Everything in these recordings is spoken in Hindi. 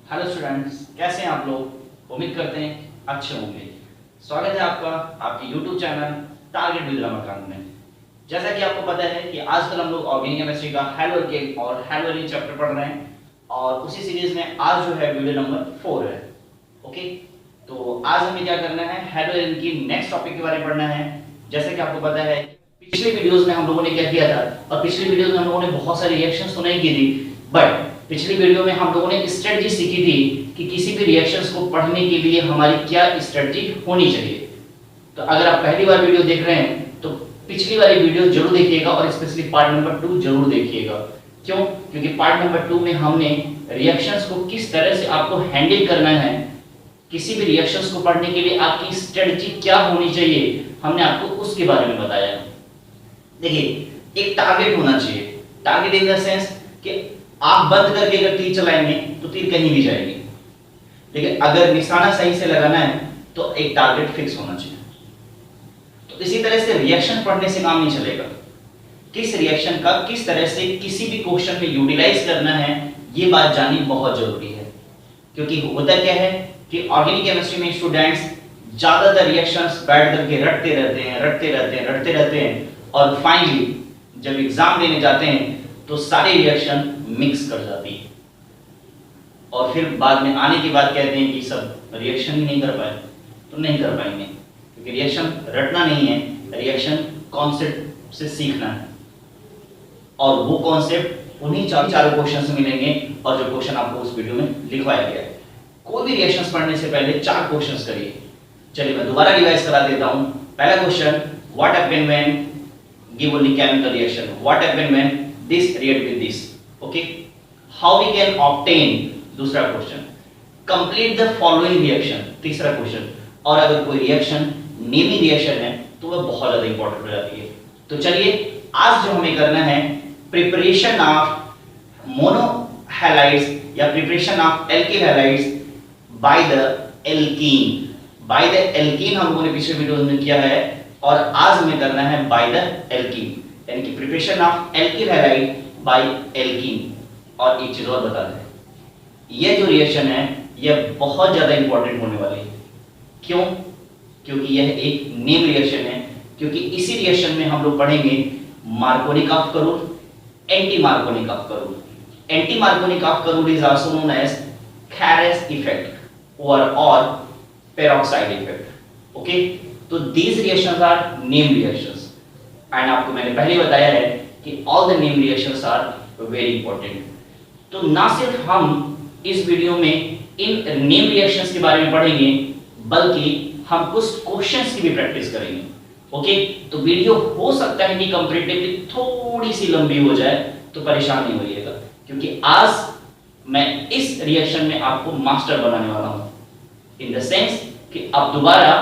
हेलो स्टूडेंट्स, कैसे हैं आप लोग? उम्मीद करते हैं अच्छे होंगे। स्वागत है आपका आपके YouTube channel target with Ramakant में। जैसा कि आपको पता है कि आजकल हम लोग ऑर्गेनिक केमिस्ट्री का हेलो एल्केन और हेलो एल्कीन चैप्टर पढ़ रहे हैं और उसी सीरीज में आज जो है वीडियो नंबर 4 है। ओके, तो आज हमें क्या करना है, हेलो एल्कीन की नेक्स्ट टॉपिक के बारे में पढ़ना है। जैसे कि आपको पता है पिछले वीडियोस में हम लोगों ने क्या किया था, और पिछली वीडियोस में हम लोगों ने बहुत सारी रिएक्शंस तो नहीं की थी, बट पिछली वीडियो में हम लोगों ने स्ट्रेटजी सीखी थी कि किसी भी रिएक्शंस को पढ़ने के लिए हमारी क्या स्ट्रेटजी होनी चाहिए। तो अगर आप पहली बार वीडियो देख रहे हैं तो पिछली वाली वीडियो जरूर देखिएगा और स्पेशली पार्ट नंबर 2 जरूर देखिएगा। क्यों? क्योंकि पार्ट नंबर 2 में हमने रिएक्शंस को किस तरह से आपको हैंडल करना है, किसी भी रिएक्शंस को पढ़ने के लिए आपकी स्ट्रेटजी क्या होनी चाहिए, हमने आपको उसके बारे में बताया। देखिए, एक टारगेट होना चाहिए। टारगेट इन द सेंस कि आप बंद करके अगर तीर चलाएंगे तो तीर कहीं भी जाएगी, लेकिन अगर निशाना सही से लगाना है तो एक टारगेट फिक्स होना चाहिए। तो इसी तरह से रिएक्शन पढ़ने से काम नहीं चलेगा। किस रिएक्शन का किस तरह से किसी भी क्वेश्चन में यूटिलाइज करना है, ये बात जाननी बहुत जरूरी है। क्योंकि होता क्या है कि ऑर्गेनिक केमिस्ट्री में स्टूडेंट्स ज्यादातर रिएक्शंस बैठ करके रटते रहते हैं और फाइनली जब एग्जाम देने जाते हैं तो सारे रिएक्शन मिक्स कर जाती है और फिर बाद में आने के बाद कहते हैं कि सब रिएक्शन ही नहीं कर पाए। तो नहीं कर पाएंगे, क्योंकि रिएक्शन रटना नहीं है, रिएक्शन कॉन्सेप्ट से सीखना है। और वो कॉन्सेप्ट उन्हीं चारों क्वेश्चन से मिलेंगे और जो क्वेश्चन आपको उस वीडियो में लिखवाया गया है। कोई भी रिएक्शंस पढ़ने से पहले 4 क्वेश्चंस करिए। चलिए मैं दोबारा रिवाइज करा देता हूं। पहला question, what happen when give only chemical reaction, what happen when this react with this. Okay, how we can obtain. दूसरा question, complete the following reaction. तीसरा क्वेश्चन, और अगर कोई रिएक्शन नेमिंग रिएक्शन है तो वह बहुत ज्यादा इंपॉर्टेंट हो जाती है। तो चलिए आज जो हमें करना है, प्रिपरेशन ऑफ मोनोहैलाइड्स या preparation of alkyl halides by the alkene. By the alkene हम लोगों ने पिछले वीडियो में किया है और आज हमें करना है बाय द एल्कीन, यानी कि preparation of alkyl halide by alkene. और एक चीज और बता दें, यह जो रिएक्शन है यह बहुत ज्यादा इंपॉर्टेंट होने वाली है। क्यों? क्योंकि यह एक नेम रिएक्शन है, क्योंकि इसी रिएक्शन में हम लोग पढ़ेंगे Markovnikov rule, anti Markovnikov rule. Anti Markovnikov rule is also known as Khares effect और पेरोक्साइड इफेक्ट। ओके, तो these reactions are name reactions and आपको मैंने पहले बताया है कि all the name reactions are very important। तो ना सिर्फ हम इस वीडियो में इन नेम रिएक्शंस के बारे में पढ़ेंगे, बल्कि हम कुछ क्वेश्चंस की भी प्रैक्टिस करेंगे। ओके, तो वीडियो हो सकता है कि कंपैरेटिवली थोड़ी सी लंबी हो जाए, तो परेशान नहीं होइएगा, क्योंकि आज मैं इस रिएक्शन में आपको मास्टर बनाने वाला हूं, इन द सेंस कि अब दोबारा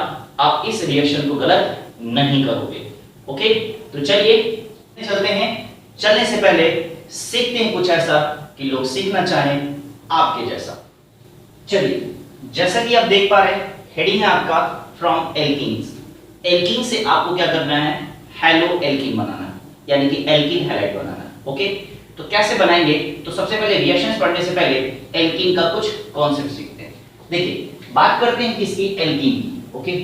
आप इस रिएक्शन को गलत नहीं करोगे। ओके, तो चलिए चलते हैं। चलने से पहले सीखते हैं कुछ ऐसा कि लोग सीखना चाहें आपके जैसा। चलिए, जैसा कि आप देख पा रहे हैं, हेडिंग है आपका फ्रॉम एल्कीन्स। एल्कीन से आपको क्या करना है, हेलो एल्कीन बनाना है, यानी कि एल्कीन हैलाइड बनाना है। ओके, तो कैसे बनाएंगे? तो सबसे पहले रिएक्शंस पढ़ने से पहले एल्कीन का कुछ कॉन्सेप्ट सीखते हैं। देखिए, बात करते हैं किसकी, एल्कीन की। ओके,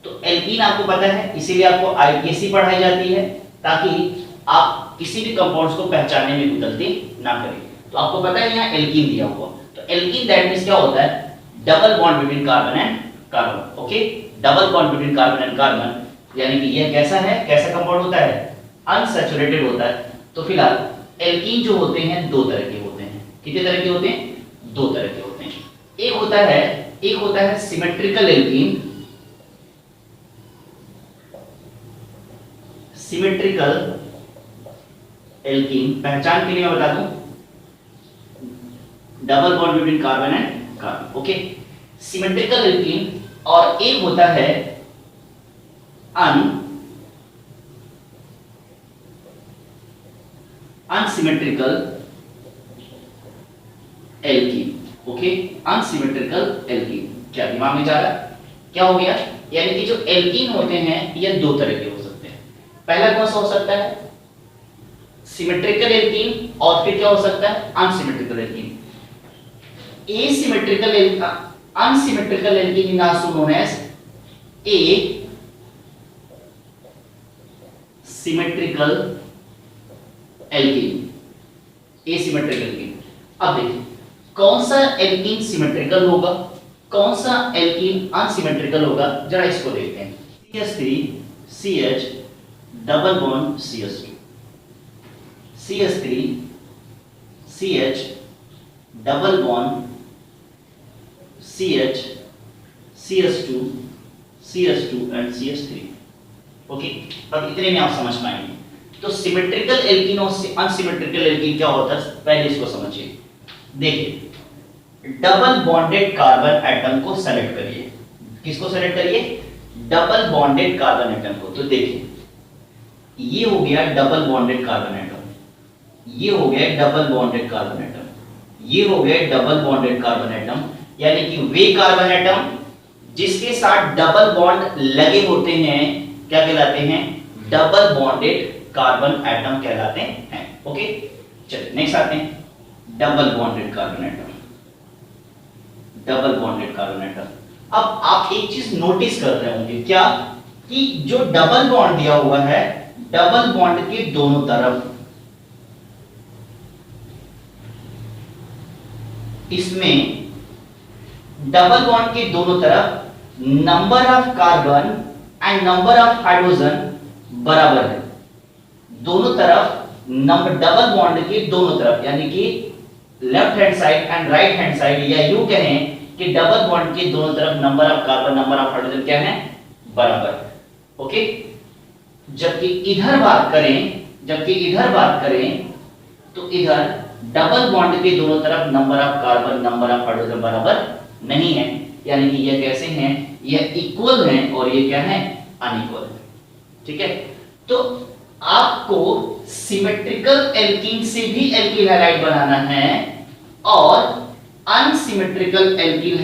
तो एल्कीन आपको पता है, इसीलिए आपको आईपीएससी पढ़ाई जाती है ताकि आप किसी भी कंपाउंड्स को पहचानने में गलती ना करें। तो आपको पता है यहाँ एल्कीन दिया हुआ, तो एल्कीन दैट मींस क्या होता है, double bond between carbon and carbon. Okay, double bond between carbon and carbon, यानी कि यह कैसा है, कैसा कंपाउंड होता है, अनसैचुरेटेड होता है। तो फिलहाल एल्कीन जो होते हैं 2 तरह के होते हैं। कितने तरह के होते हैं? 2 तरह के होते हैं। एक होता है सिमेट्रिकल एल्कीन। सिमेट्रिकल एल्कीन पहचान के लिए मैं बता दूं, double bond between carbon and carbon. Okay, symmetrical alkene. और एक होता है unsymmetrical alkene. Okay, unsymmetrical alkene. क्या दिमाग में जा रहा है, क्या हो गया? यानी कि जो एल्कीन होते हैं ये 2 तरह के हो सकते हैं। पहला कौन सा हो सकता है, सिमेट्रिकल एल्कीन, और फिर क्या हो सकता है, unsymmetrical alkene. Unsymmetrical alkene is also known as a symmetrical alkene, asymmetrical alkene. अब देखिए कौन सा एल्कीन सिमेट्रिकल होगा, कौन सा एल्कीन अनसिमेट्रिकल होगा, जरा इसको देखते हैं। CH3CH double bond CH2, CH3CH double bond CH, CH2 and CH3। Okay, अब इतने में आप समझ पाएंगे। तो सिमेट्रिकल एल्कीन और अनसिमेट्रिकल एल्कीन क्या होता है, पहले इसको समझिए। देखिए डबल बॉन्डेड कार्बन एटम को सेलेक्ट करिए। किसको सेलेक्ट करिए? डबल बॉन्डेड कार्बन एटम को। तो देखिए ये हो गया डबल बॉन्डेड कार्बन एटम, ये हो गया डबल बॉन्डेड कार्बन एटम, ये हो गया डबल बॉन्डेड कार्बन एटम, यानी कि वे कार्बन एटम जिसके साथ डबल बॉन्ड लगे होते हैं क्या कहलाते हैं? डबल बॉन्डेड कार्बन एटम कहलाते हैं। ओके, चलिए नेक्स्ट आते हैं। Double bonded carbon atom, double bonded carbon atom. अब आप एक चीज नोटिस कर रहे होंगे, क्या कि जो डबल बॉन्ड दिया हुआ है, डबल बॉन्ड के दोनों तरफ इसमें डबल बॉन्ड के दोनों तरफ number of carbon and number of hydrogen बराबर है। दोनों तरफ नंबर, डबल बॉन्ड के दोनों तरफ, यानी कि left hand side and right hand side, या यूं कहें कि डबल बॉन्ड के दोनों तरफ number of carbon, number of hydrogen क्या है? बराबर। ओके, जबकि इधर बात करें तो इधर डबल बॉन्ड के दोनों तरफ number of carbon, number of hydrogen बराबर नहीं है, यानी कि ये कैसे हैं? ये इक्वल हैं और ये क्या है? अनइक्वल है। ठीक है, तो आपको सिमेट्रिकल एल्कीन से भी एल्किल हैलाइड बनाना है और अनसिमेट्रिकल एल्कीन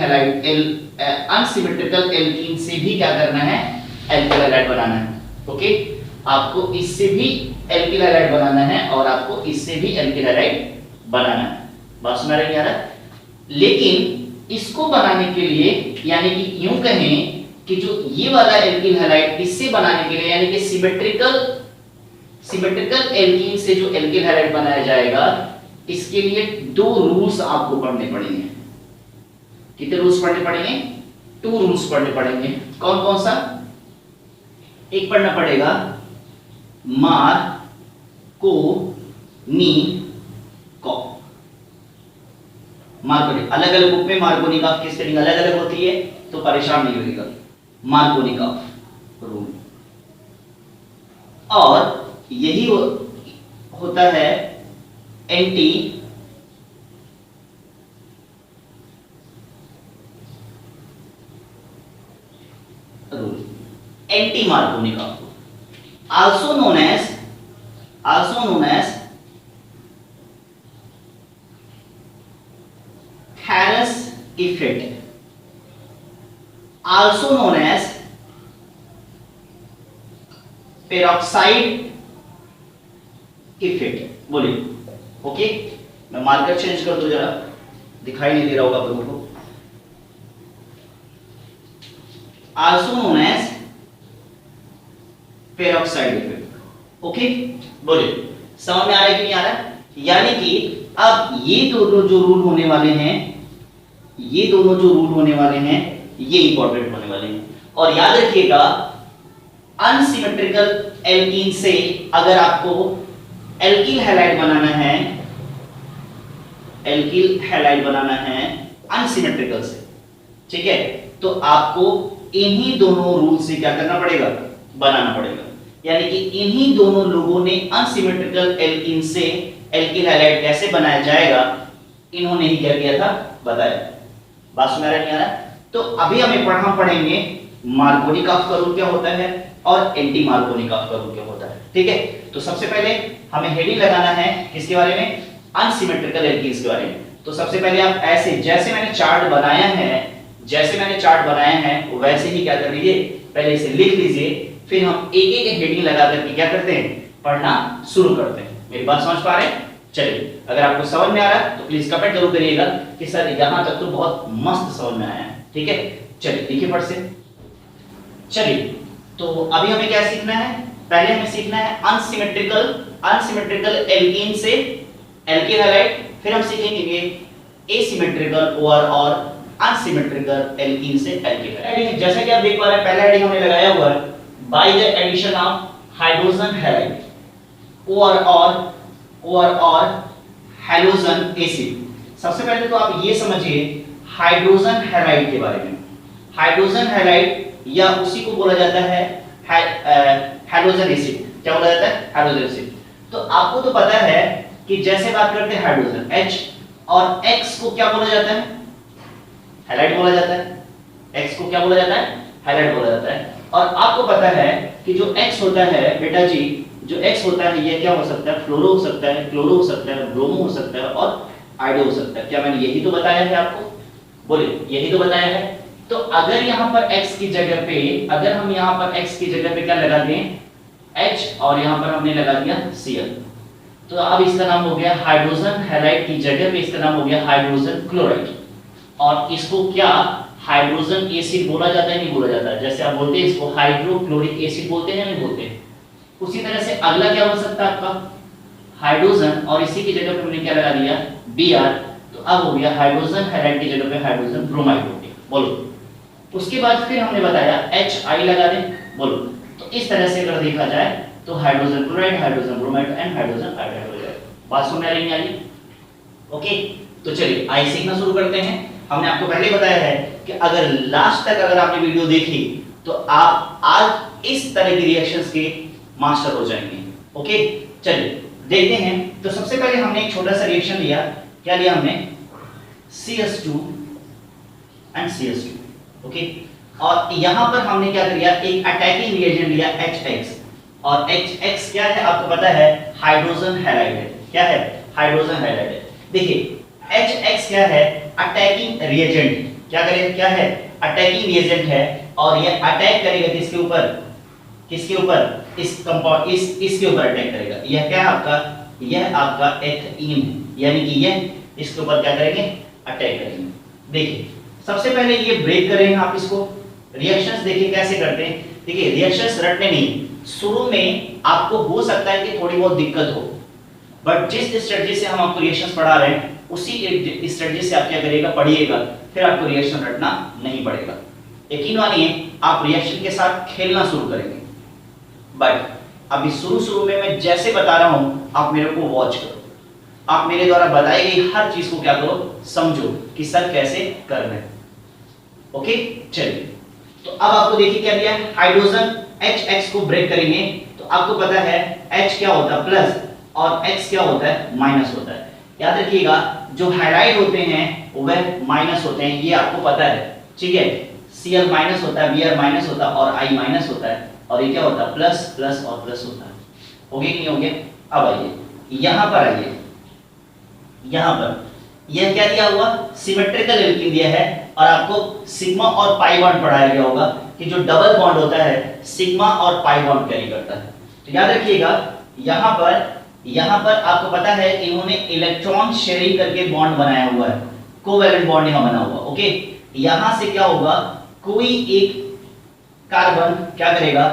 से भी क्या करना है? एल्किल हैलाइड बनाना है। ओके, आपको इससे भी एल्किल हैलाइड बनाना है और आपको इससे भी एल्किल हैलाइड बनाना है। बात समझ रही है? लेकिन इसको बनाने के लिए, यानी कि यूं कहें कि जो ये वाला एल्किल हैलाइड, इससे बनाने के लिए, यानी कि सिमेट्रिकल एल्कीन से जो एल्किल हैलाइड बनाया जाएगा, इसके लिए दो रूल्स आपको पढ़ने पड़ेंगे। कितने रूल्स पढ़ने पड़ेंगे? 2 रूल्स पढ़ने पड़ेंगे। कौन कौन सा? एक पढ़ना पड़ेगा मार्कोनी। अलग अलग बुक में मार्कोनिकॉफ की स्पेलिंग अलग अलग होती है, तो परेशान नहीं होगा। मार्कोनिकॉफ रूल, और यही होता है anti rule, anti Markovnikov, also known as Harris effect, also known as peroxide effect. बोलिए। ओके, मैं मार्कर चेंज कर दूं, जरा दिखाई नहीं दे रहा होगा आप लोगों को। Also known as peroxide effect. Okay, बोलिए, समझ में आ रहा है कि नहीं आ रहा है? यानी कि अब ये दोनों जो रूल होने वाले हैं, ये इंपॉर्टेंट होने वाले हैं। और याद रखिएगा, अनसिमेट्रिकल एल्कीन से अगर आपको एल्किल हैलाइड बनाना है अनसिमेट्रिकल से, ठीक है, तो आपको इन्हीं दोनों रूल से क्या करना पड़ेगा? बनाना पड़ेगा। यानी कि इन्हीं दोनों लोगों ने अनसिमेट्रिकल एल्कीन से एल्किल हैलाइड कैसे बनाया जाएगा, इन्होंने ही क्या किया था? बताया। बात समझ नहीं आ रहा? तो अभी हमें पढ़ेंगे मार्कोनिकॉफ का रूल क्या होता है और एंटी मार्कोनिकॉफ का रूल क्या होता है। ठीक है, तो सबसे पहले हमें हेडिंग लगाना है किसके बारे में? अनसिमेट्रिकल एल्कीन्स के बारे में। तो सबसे पहले आप ऐसे, जैसे मैंने चार्ट बनाया है वैसे ही क्या कर लीजिए, पहले इसे लिख लीजिए, फिर हम एक एक हेडिंग लगा करके क्या करते हैं? पढ़ना शुरू करते हैं। मेरी बात समझ पा रहे हैं? चलिए, अगर आपको समझ में आ रहा है तो प्लीज कमेंट जरूर करिएगा कि सर यहां तक तो बहुत मस्त समझ में आया है। ठीक है, चलिए देखिए फट से। चलिए, तो अभी हमें क्या सीखना है? पहले हमें सीखना है अनसिमेट्रिकल एल्कीन से एल्कीन हैलाइड, फिर हम सीखेंगे एसिमेट्रिकल ओआर और अनसिमेट्रिकल एल्कीन से एल्कीन हैलाइड। जैसा कि आप देख पा रहे हैं, पहला हेडिंग हमने लगाया हुआ है by the addition of hydrogen halide और हैलोजन एसिड। सबसे पहले तो आप ये समझिए हाइड्रोजन हैलाइड के बारे में। हाइड्रोजन हैलाइड या उसी को बोला जाता है हैलोजन एसिड। क्या बोला जाता है? Halogen acid. तो आपको तो पता है कि जैसे बात करते हैं हाइड्रोजन H और X को क्या बोला जाता है? हैलाइड बोला जाता है। X को क्या बोला जाता है? हैलाइड बोला जाता है। और आपको पता है कि जो X होता है बेटा जी, जो X होता है ये क्या हो सकता है? फ्लोरो हो सकता है, क्लोरो हो सकता है, ब्रोमो हो सकता है और आयोडो हो सकता है। क्या मैंने यही तो बताया है आपको? बोलिए, यही तो बताया है। तो अगर यहाँ पर X की जगह पे, अगर हम यहाँ पर X की जगह पे क्या लगा दें? H और यहाँ पर हमने लगा दिया Cl, तो अब इसका नाम हो गया हाइड्रोजन हैलाइड की जगह पे इसका नाम हो गया हाइड्रोजन क्लोराइड। और इसको क्या हाइड्रोजन एसिड बोला जाता है? नहीं बोला जाता है। जैसे आप बोलते हैं इसको हाइड्रोक्लोरिक एसिड बोलते हैं, नहीं बोलते? उसी तरह से अगला क्या हो सकता है आपका? हाइड्रोजन और इसी की जगह पे हमने क्या लगा दिया? Br, तो अब हो गया हाइड्रोजन हैलाइड की जगह पे हाइड्रोजन ब्रोमाइड हो गया। बोलो। उसके बाद फिर हमने बताया HI लगा दें। बोलो। तो इस तरह से अगर देखा जाए तो hydrogen chloride, hydrogen bromide and hydrogen iodide हो जाएगा। बात समझ में आ रही? ओके, तो चलिए आइए सीखना शुरू करते हैं। हमने आपको पहले बताया है कि अगर लास्ट तक अगर आपने वीडियो देखी तो आप आज इस तरह की रिएक्शंस के मास्टर हो जाएंगे। ओके, चलिए देखते हैं। तो सबसे पहले हमने एक छोटा सा रिएक्शन लिया। क्या लिया हमने? CS2 and CS2। ओके, और यहां पर हमने क्या किया? एक अटैकिंग रिएजेंट लिया HX, और HX क्या है? आपको पता है हाइड्रोजन हैलाइड है। क्या है? हाइड्रोजन हैलाइड है। देखिए HX क्या है? Attacking reagent. क्या करेगा? क्या है? अटैकिंग रिएजेंट है, और ये अटैक करेगा किसके ऊपर? किसके ऊपर? इस कंपाउंड इसके ऊपर अटैक करेगा। यह क्या है आपका? यह आपका एथीन है, यानी कि यह इसके ऊपर क्या करेंगे? अटैक करेंगे। देखिए सबसे पहले ये ब्रेक करेंगे आप इसको। रिएक्शंस देखिए कैसे करते हैं। देखिए रिएक्शंस रटने नहीं, शुरू में आपको हो सकता है कि थोड़ी बहुत दिक्कत हो, बट जिस स्ट्रेटजी से हम आपको रिएक्शंस पढ़ा रहे हैं उसी स्ट्रेटजी से आप क्या करिएगा? पढ़िएगा, फिर आपको रिएक्शन रटना नहीं पड़ेगा। यकीन मानिए आप रिएक्शन के साथ खेलना शुरू करेंगे। बट अभी शुरू में मैं जैसे बता रहा हूं आप मेरे को वॉच करो, आप मेरे द्वारा बताई गई हर चीज को क्या करो? समझो कि सर कैसे कर रहे हैं। ओके, चलिए तो अब आपको देखिए क्या दिया? हाइड्रोजन HX को ब्रेक करेंगे तो आपको पता है H क्या होता है? प्लस, और X क्या होता है? माइनस होता है। याद रखिएगा जो हैलाइड होते हैं वह माइनस होते हैं, ये आपको पता है। ठीक है, Cl माइनस होता है, Br माइनस होता है और I माइनस होता है, और ये क्या होता है? प्लस प्लस और प्लस होता है। हो गया कि नहीं हो गया? अब आइए यहां पर, आइए यहां पर यह क्या दिया हुआ? सिमेट्रिकल एल्कीन दिया है, और आपको सिग्मा और पाई बॉन्ड पढ़ाया गया होगा कि जो डबल बॉन्ड होता है सिग्मा और पाई बॉन्ड कैरी करता है। तो याद रखिएगा यहां पर आपको पता है इन्होंने इलेक्ट्रॉन शेयरिंग करके बॉन्ड बनाया हुआ है, कोवैलेंट बॉन्ड यहां बना हुआ। ओके, यहां से क्या होगा? कोई एक कार्बन क्या करेगा?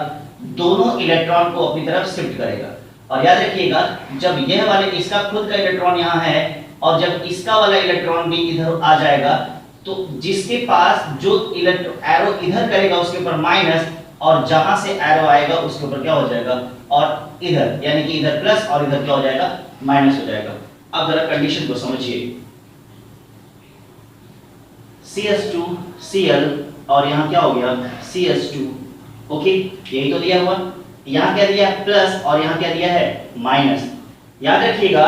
दोनों इलेक्ट्रॉन को अपनी तरफ शिफ्ट करेगा। और याद रखिएगा जब यह वाले इसका खुद का इलेक्ट्रॉन यहां है और जब इसका वाला इलेक्ट्रॉन भी इधर आ जाएगा तो जिसके पास जो एरो इधर करेगा उसके ऊपर माइनस, और जहां से एरो आएगा उसके ऊपर क्या हो जाएगा? और इधर, यानी कि इधर प्लस और इधर क्या हो जाएगा? माइनस हो जाएगा। अब जरा कंडीशन को समझिए। CS2 Cl और यहां क्या हो गया? CS2। ओके, यही तो दिया हुआ। यहां क्या दिया? प्लस, और यहां क्या दिया है? माइनस। याद रखिएगा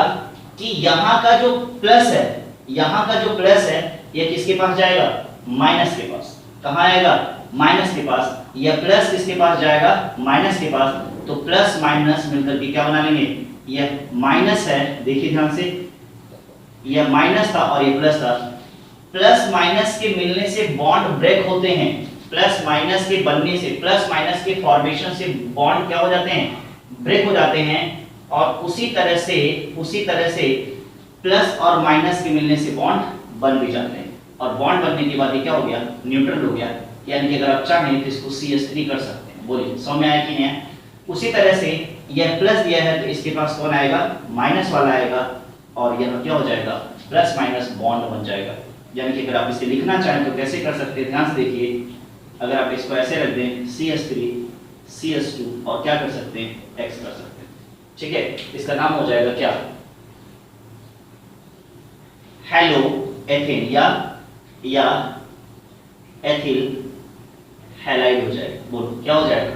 कि यहां का जो प्लस है, यहां का जो प्लस है ये किसके पास जाएगा? माइनस के पास। कहां आएगा? माइनस के पास। यह प्लस किसके पास जाएगा? माइनस के पास। तो प्लस माइनस मिलकर के क्या बना लेंगे? यह माइनस है, देखिए ध्यान से, यह माइनस था और ये प्लस था। प्लस माइनस के मिलने से बॉन्ड ब्रेक होते हैं, प्लस माइनस के बनने से, प्लस माइनस के फॉर्मेशन से बॉन्ड क्या हो जाते हैं? ब्रेक हो जाते हैं। और उसी तरह से प्लस और माइनस के मिलने से बॉन्ड बन भी जाते हैं, और बॉन्ड बनने के बाद ये क्या हो गया, न्यूट्रल हो गया। यानी कि अगर आप चाहें तो इसको CH3 कर सकते हैं। बोलिए समझ में आया कि नहीं? उसी तरह से यह प्लस दिया है तो इसके पास कौन आएगा, माइनस वाला आएगा, और यह क्या हो जाएगा, प्लस माइनस बॉन्ड बन जाएगा। यानी कि अगर आप इसे लिखना चाहें तो कैसे कर सकते हैं, ध्यान से देखिए। अगर आप इसको ऐसे रख दें CH3 CH2 और क्या कर सकते हैं, X कर सकते हैं, ठीक है। इसका नाम हो जाएगा क्या, हेलो एथेन या एथिल हैलाइड हो जाएगा। बोलो क्या हो जाएगा,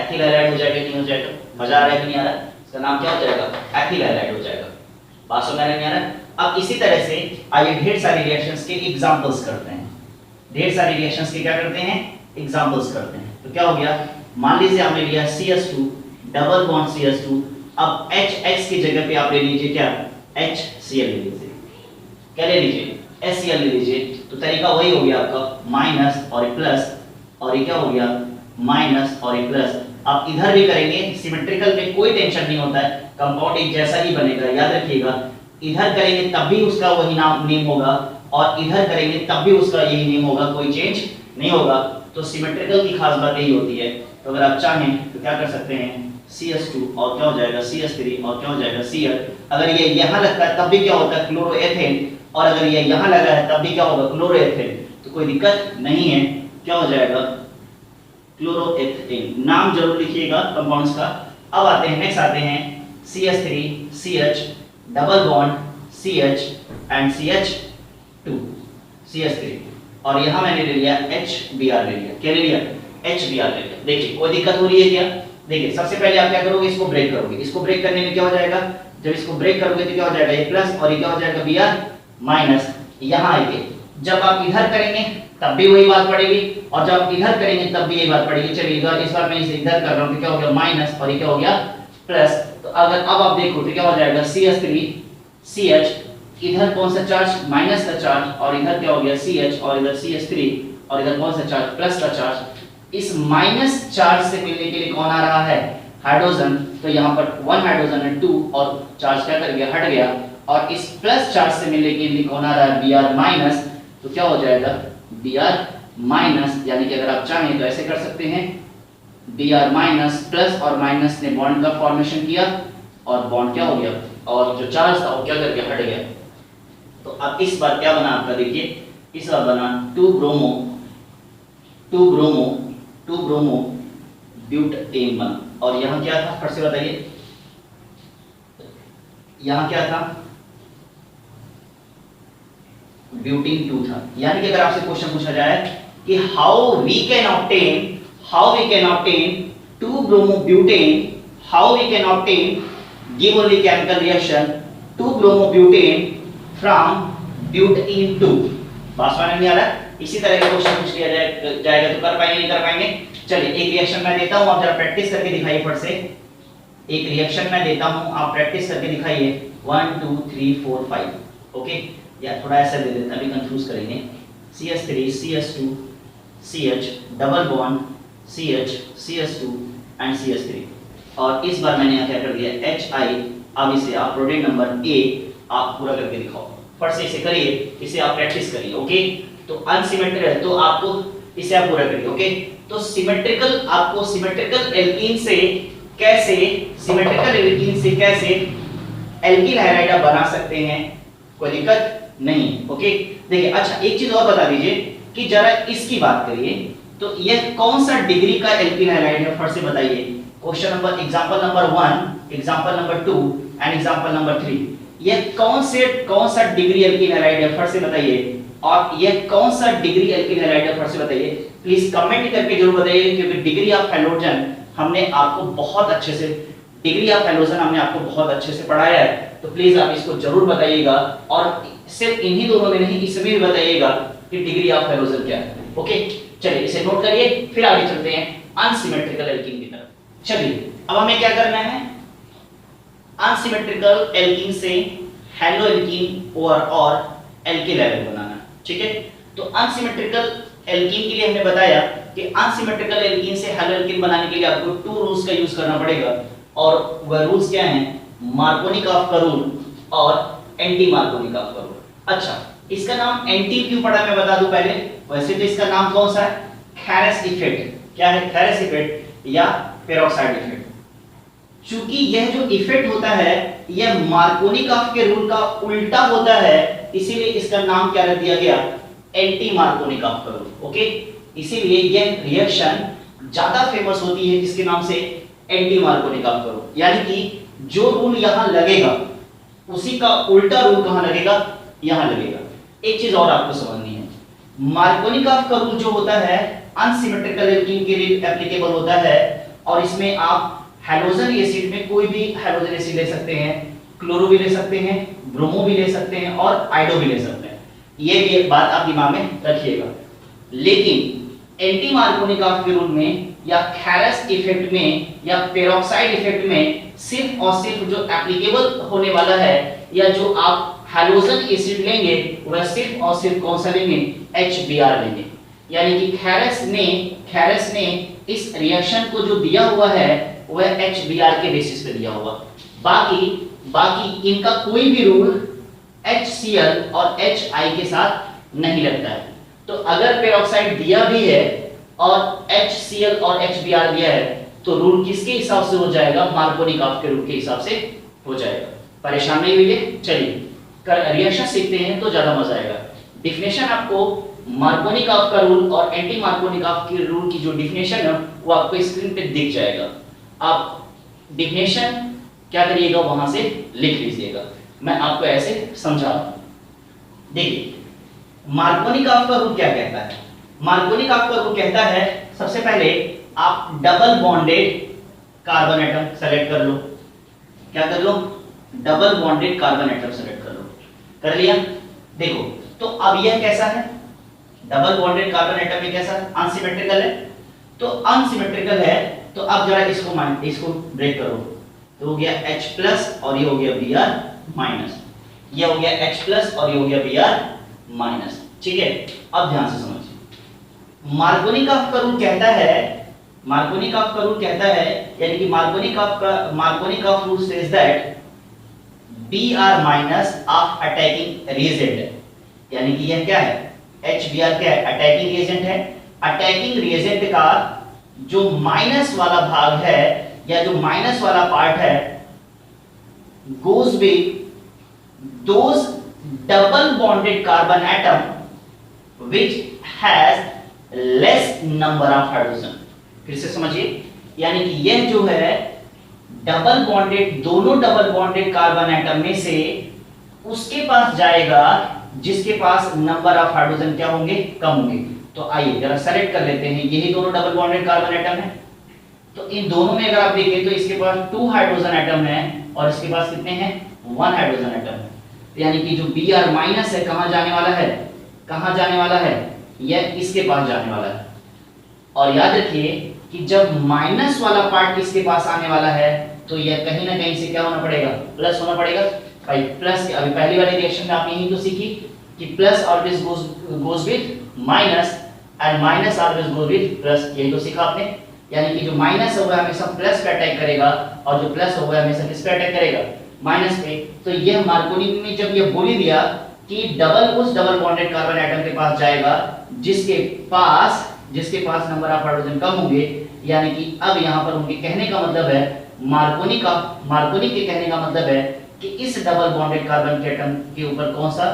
एथिल हैलाइड हो जाएगा, नहीं हो जाएगा? मजा आ रहा है कि नहीं आ रहा है? इसका नाम क्या हो जाएगा, एथिल हैलाइड हो जाएगा। बात समझ में नहीं आ रहा? अब इसी तरह से आइए ढेर सारी रिएक्शंस के एग्जांपल्स करते हैं। ढेर सारी रिएक्शंस के क्या करते हैं, एग्जांपल्स करते हैं। तो क्या हो गया, मान लीजिए आपने लिया CH2 डबल बॉन्ड CH2, अब HX की जगह पे आप ले लीजिए क्या, HCl ले लीजिए। क्या ले लीजिए, HCl ले लीजिए। तो तरीका वही हो गया आपका, माइनस और एक प्लस, और ये क्या हो गया, माइनस और एक प्लस। आप इधर भी करेंगे, सिमेट्रिकल में कोई टेंशन नहीं होता है, कंपाउंड एक जैसा ही बनेगा, याद रखिएगा। इधर करेंगे तब भी उसका वही नाम नेम होगा, और इधर करेंगे तब भी उसका यही नेम होगा, कोई चेंज नहीं होगा। तो सिमेट्रिकल की खास बात यही होती है। तो अगर आप चाहें तो क्या कर सकते हैं, CH2 और क्या हो जाएगा CH3 और क्या हो जाएगा Cl। अगर ये यहाँ लगता है तब भी क्या होता है, क्लोरोएथेन, और अगर ये यहाँ लगा है तब भी क्या होगा, क्लोरोएथेन। तो कोई दिक्कत नहीं है, क्या हो जाएगा, क्लोरोएथेन। नाम जरूर लिखिएगा कंपाउंड्स का। अब आते हैं, नेक्स्ट आते हैं CH3 CH double bond CH and CH2 CH3, और यहाँ मैंने ले लिया HBr ले लिया। क्या ले लिया, HBr ले लिया। देखिए कोई दिक्कत हो रही है क्या? देखिए सबसे पहले आप क्या करोगे, इसको ब्रेक करोगे। इसको ब्रेक करने में क्या हो जाएगा, जब इसको ब्रेक करोगे तो क्या हो जाएगा, ये प्लस, और ये क्या हो जाएगा Br माइनस। यहाँ आइए, जब आप इधर करेंगे तब भी वही बात पड़ेगी, और जब आप इधर करेंगे तब भी यही बात पड़ेगी। चलिए इस बार मैं इसे इधर कर रहा हूँ तो क्या हो गया, माइनस, और ये क्या हो गया, प्लस। तो अगर अब आप देखो तो क्या हो जाएगा, CH3 CH, इधर कौन सा चार्ज, माइनस का चार्ज, और इधर क्या हो गया CH, और इधर CH3, और इधर कौन सा चार्ज, प्लस का चार्ज। इस माइनस चार्ज से मिलने के लिए कौन आ रहा है, हाइड्रोजन। तो यहाँ पर 1 हाइड्रोजन है 2, और चार्ज क्या कर गया, हट गया। और इस प्लस चार्ज से मिलने के लिए कौन आ रहा है, Br माइनस। तो क्या हो जाएगा, Br माइनस। यानी कि अगर आप चाहें तो ऐसे कर सकते हैं, Br माइनस, प्लस और माइनस ने बॉन्ड का फॉर्मेशन किया, और बॉन्ड क्या हो गया, और जो चार्ज था वो क्या कर गया, हट गया। तो अब इस बार क्या बना आपका, देखिए इस बार बना 2 ब्रोमो ब्यूटेन बना। और यहाँ क्या था, फिर से बताइए, यहाँ क्या था, ब्यूटेन 2 था। यानी कि अगर आपसे क्वेश्चन पूछा जाए कि how we can obtain 2 bromo butane, how we can obtain, give only chemical reaction 2 bromo butane from butane 2। बात समझ में आ रहा है? इसी तरह का क्वेश्चन पूछ लिया जाएगा तो कर पाएंगे, नहीं कर पाएंगे? चलिए एक रिएक्शन मैं देता हूं, आप जरा प्रैक्टिस करके दिखाइए। फट से एक रिएक्शन मैं देता हूं, आप प्रैक्टिस करके दिखाइए। 1 2 3 4 5। ओके, या थोड़ा ऐसा दे देते हैं, अभी कंफ्यूज करेंगे। CH3 CH2 CH double bond CH CH2 and CH3, और इस बार मैंने यहाँ क्या कर दिया, HI। अब इसे आप प्रोटीन नंबर A आप पूरा करके दिखाओ। फट से इसे करिए, इसे आप प्रैक्टिस करिए। ओके, तो अनसिमेट्रिकल, तो आपको इसे आप पूरा करिए। ओके, तो सिमेट्रिकल, आपको सिमेट्रिकल एल्कीन से कैसे एल्कीन हैलाइड आप बना सकते हैं, कोई दिक्कत नहीं। ओके, देखिए अच्छा एक चीज और बता दीजिए कि जरा इसकी बात करिए, तो यह कौन सा डिग्री का एल्कीन हैलाइड है, फट से बताइए। Question number, example number 1, example number 2 and example number 3, यह कौन सा डिग्री एल्कीन हैलाइड है, फट से बताइए। और यह कौन सा डिग्री एल्कीन हैलाइड है, फट से बताइए। प्लीज कमेंट करके जरूर बताइए, क्योंकि डिग्री ऑफ हैलोजन हमने आपको बहुत अच्छे से, हमने आपको बहुत अच्छे से पढ़ाया है। तो प्लीज आप इसको जरूर बताइएगा, और सिर्फ इन्हीं दोनों में नहीं, इसमें भी बताइएगा कि डिग्री ऑफ हैलोजन क्या है। ओके, चलिए इसे नोट करिए, फिर आगे चलते हैं अनसिमेट्रिकल एल्कीन की तरफ। चलिए अब हमें क्या करना है, अनसिमेट्रिकल एल्कीन से हैलो एल्कीन और एल्किल हैलाइड बनाना। ठीक है, तो अनसिमेट्रिकल एल्कीन के लिए हमने बताया कि अनसिमेट्रिकल एल्कीन से हैलो एल्कीन बनाने के लिए आपको 2 रूल्स का यूज करना पड़ेगा, और वह रूल्स क्या हैं, मार्कोनिकॉफ का रूल और एंटी मार्कोनिकॉफ का रूल। अच्छा, इसका नाम एंटी क्यों पड़ा मैं बता दूं पहले। वैसे तो इसका नाम कौन सा है, खैरस इफेक्ट। क्या है, खैरस इफेक्ट या पेरोक्साइड इफेक्ट। चूंकि यह जो इफेक्ट होता है यह मार्कोनिकॉफ के रूल का उल्टा होता है, इसीलिए इसका नाम क्या रख दिया गया, एंटी मार्कोनिकॉफ का रूल। ओके, इसीलिए यह रिएक्शन ज्यादा फेमस होती है किसके नाम से, एंटी मार्कोनिकॉफ का रूल। यानी कि जो रूल यहां लगेगा उसी का उल्टा रूल कहां लगेगा, यहां लगेगा। एक चीज और आपको समझनी है, मार्कोनिकॉफ का रूल जो होता है अनसिमेट्रिकल एल्कीन के लिए एप्लीकेबल होता है, और इसमें आप हैलोजन एसिड में कोई भी हैलोजन एसिड ले सकते हैं, क्लोरो भी ले सकते हैं, ब्रोमो भी ले सकते हैं और आयोडो भी ले सकते हैं। ये भी एक बात आप दिमाग में रखिएगा। लेकिन एंटी मार्कोनिकॉफ के रूल में या खैरस इफेक्ट में या पेरोक्साइड इफेक्ट में सिर्फ और सिर्फ जो एप्लीकेबल होने वाला है या जो आप हैलोजन एसिड लेंगे वह सिर्फ और सिर्फ कौन सा लेंगे, HBr लेंगे। यानी कि खैरस ने इस रिएक्शन को जो दिया हुआ है वह HBr के बेसिस पे दिया हुआ। बाकी इनका कोई भी रूल HCl और HI के साथ नहीं लगता है। तो अगर पेरोक्साइड दिया भी है और HCl और HBr दिया है तो रूल किसके हिसाब से हो जाएगा, मार्कोनिकॉफ के रूल के हिसाब से हो जाएगा। परेशान नहीं हुई है, चलिए रिएक्शन सीखते हैं तो ज्यादा मजा आएगा। डिफिनेशन आपको मार्कोनिकॉफ का रूल और एंटी मार्कोनिकॉफ के रूल की जो डिफिनेशन है वो आपको स्क्रीन पे दिख जाएगा। आप डिफिनेशन क्या करिएगा, वहां से लिख लीजिएगा, मैं आपको ऐसे समझा रहा हूं। देखिए मार्कोनिकॉफ का रूल क्या कहता है, मार्कोनिकॉफ का रूल कहता है सबसे पहले आप double bonded carbon atom select कर लो। क्या कर लो, double bonded carbon atom select कर लो। कर लिया, देखो तो अब यह कैसा है, डबल बॉन्डेड कार्बन एटम में कैसा है, अनसिमेट्रिकल है। तो अनसिमेट्रिकल है तो अब जरा इसको ब्रेक करो, तो हो गया H प्लस और ये हो गया Br माइनस, ये हो गया H प्लस और ये हो गया Br माइनस। ठीक है, अब ध्यान से समझिए, मार्कोनिकॉफ का रूल कहता है यानी कि Markovnikov rule says that Br minus of attacking reagent. यानी कि यह क्या है, HBr क्या है, अटैकिंग रिएजेंट है। अटैकिंग रिएजेंट का जो माइनस वाला भाग है या जो माइनस वाला पार्ट है goes with those double bonded carbon atom which has less number of hydrogen। फिर से समझिए, यानी कि यह जो है डबल बॉन्डेड, दोनों डबल बॉन्डेड कार्बन एटम में से उसके पास जाएगा जिसके पास नंबर ऑफ हाइड्रोजन क्या होंगे, कम होंगे। तो आइए जरा सेलेक्ट कर लेते हैं, यही दोनों डबल बॉन्डेड कार्बन एटम है। तो इन दोनों में अगर आप देखें तो इसके पास 2 हाइड्रोजन एटम है और इसके पास कितने हैं, 1 हाइड्रोजन एटम है। तो यानी कि जो Br माइनस है कहां जाने वाला है, यह इसके पास जाने वाला है। और याद रखिए कि जब माइनस वाला पार्ट किसके पास आने वाला है तो यह कहीं ना कहीं से क्या होना पड़ेगा, प्लस होना पड़ेगा। भाई प्लस, अभी पहली वाली रिएक्शन में आप यही तो सीखी कि plus always goes with minus and minus always goes with plus, यही तो सीखा आपने। यानी कि जो माइनस है वह हमेशा प्लस पे अटैक करेगा और जो प्लस है वह हमेशा किस पे अटैक करेगा, माइनस पे। तो यह मार्कोनी ने जब यह बोल दिया कि उस डबल बॉन्डेड कार्बन एटम के पास जाएगा जिसके पास नंबर ऑफ हाइड्रोजन कम होंगे, यानी कि अब यहां पर उनके कहने का मतलब है, मार्कोनी के कहने का मतलब है कि इस डबल बॉन्डेड कार्बन के एटम के ऊपर कौन सा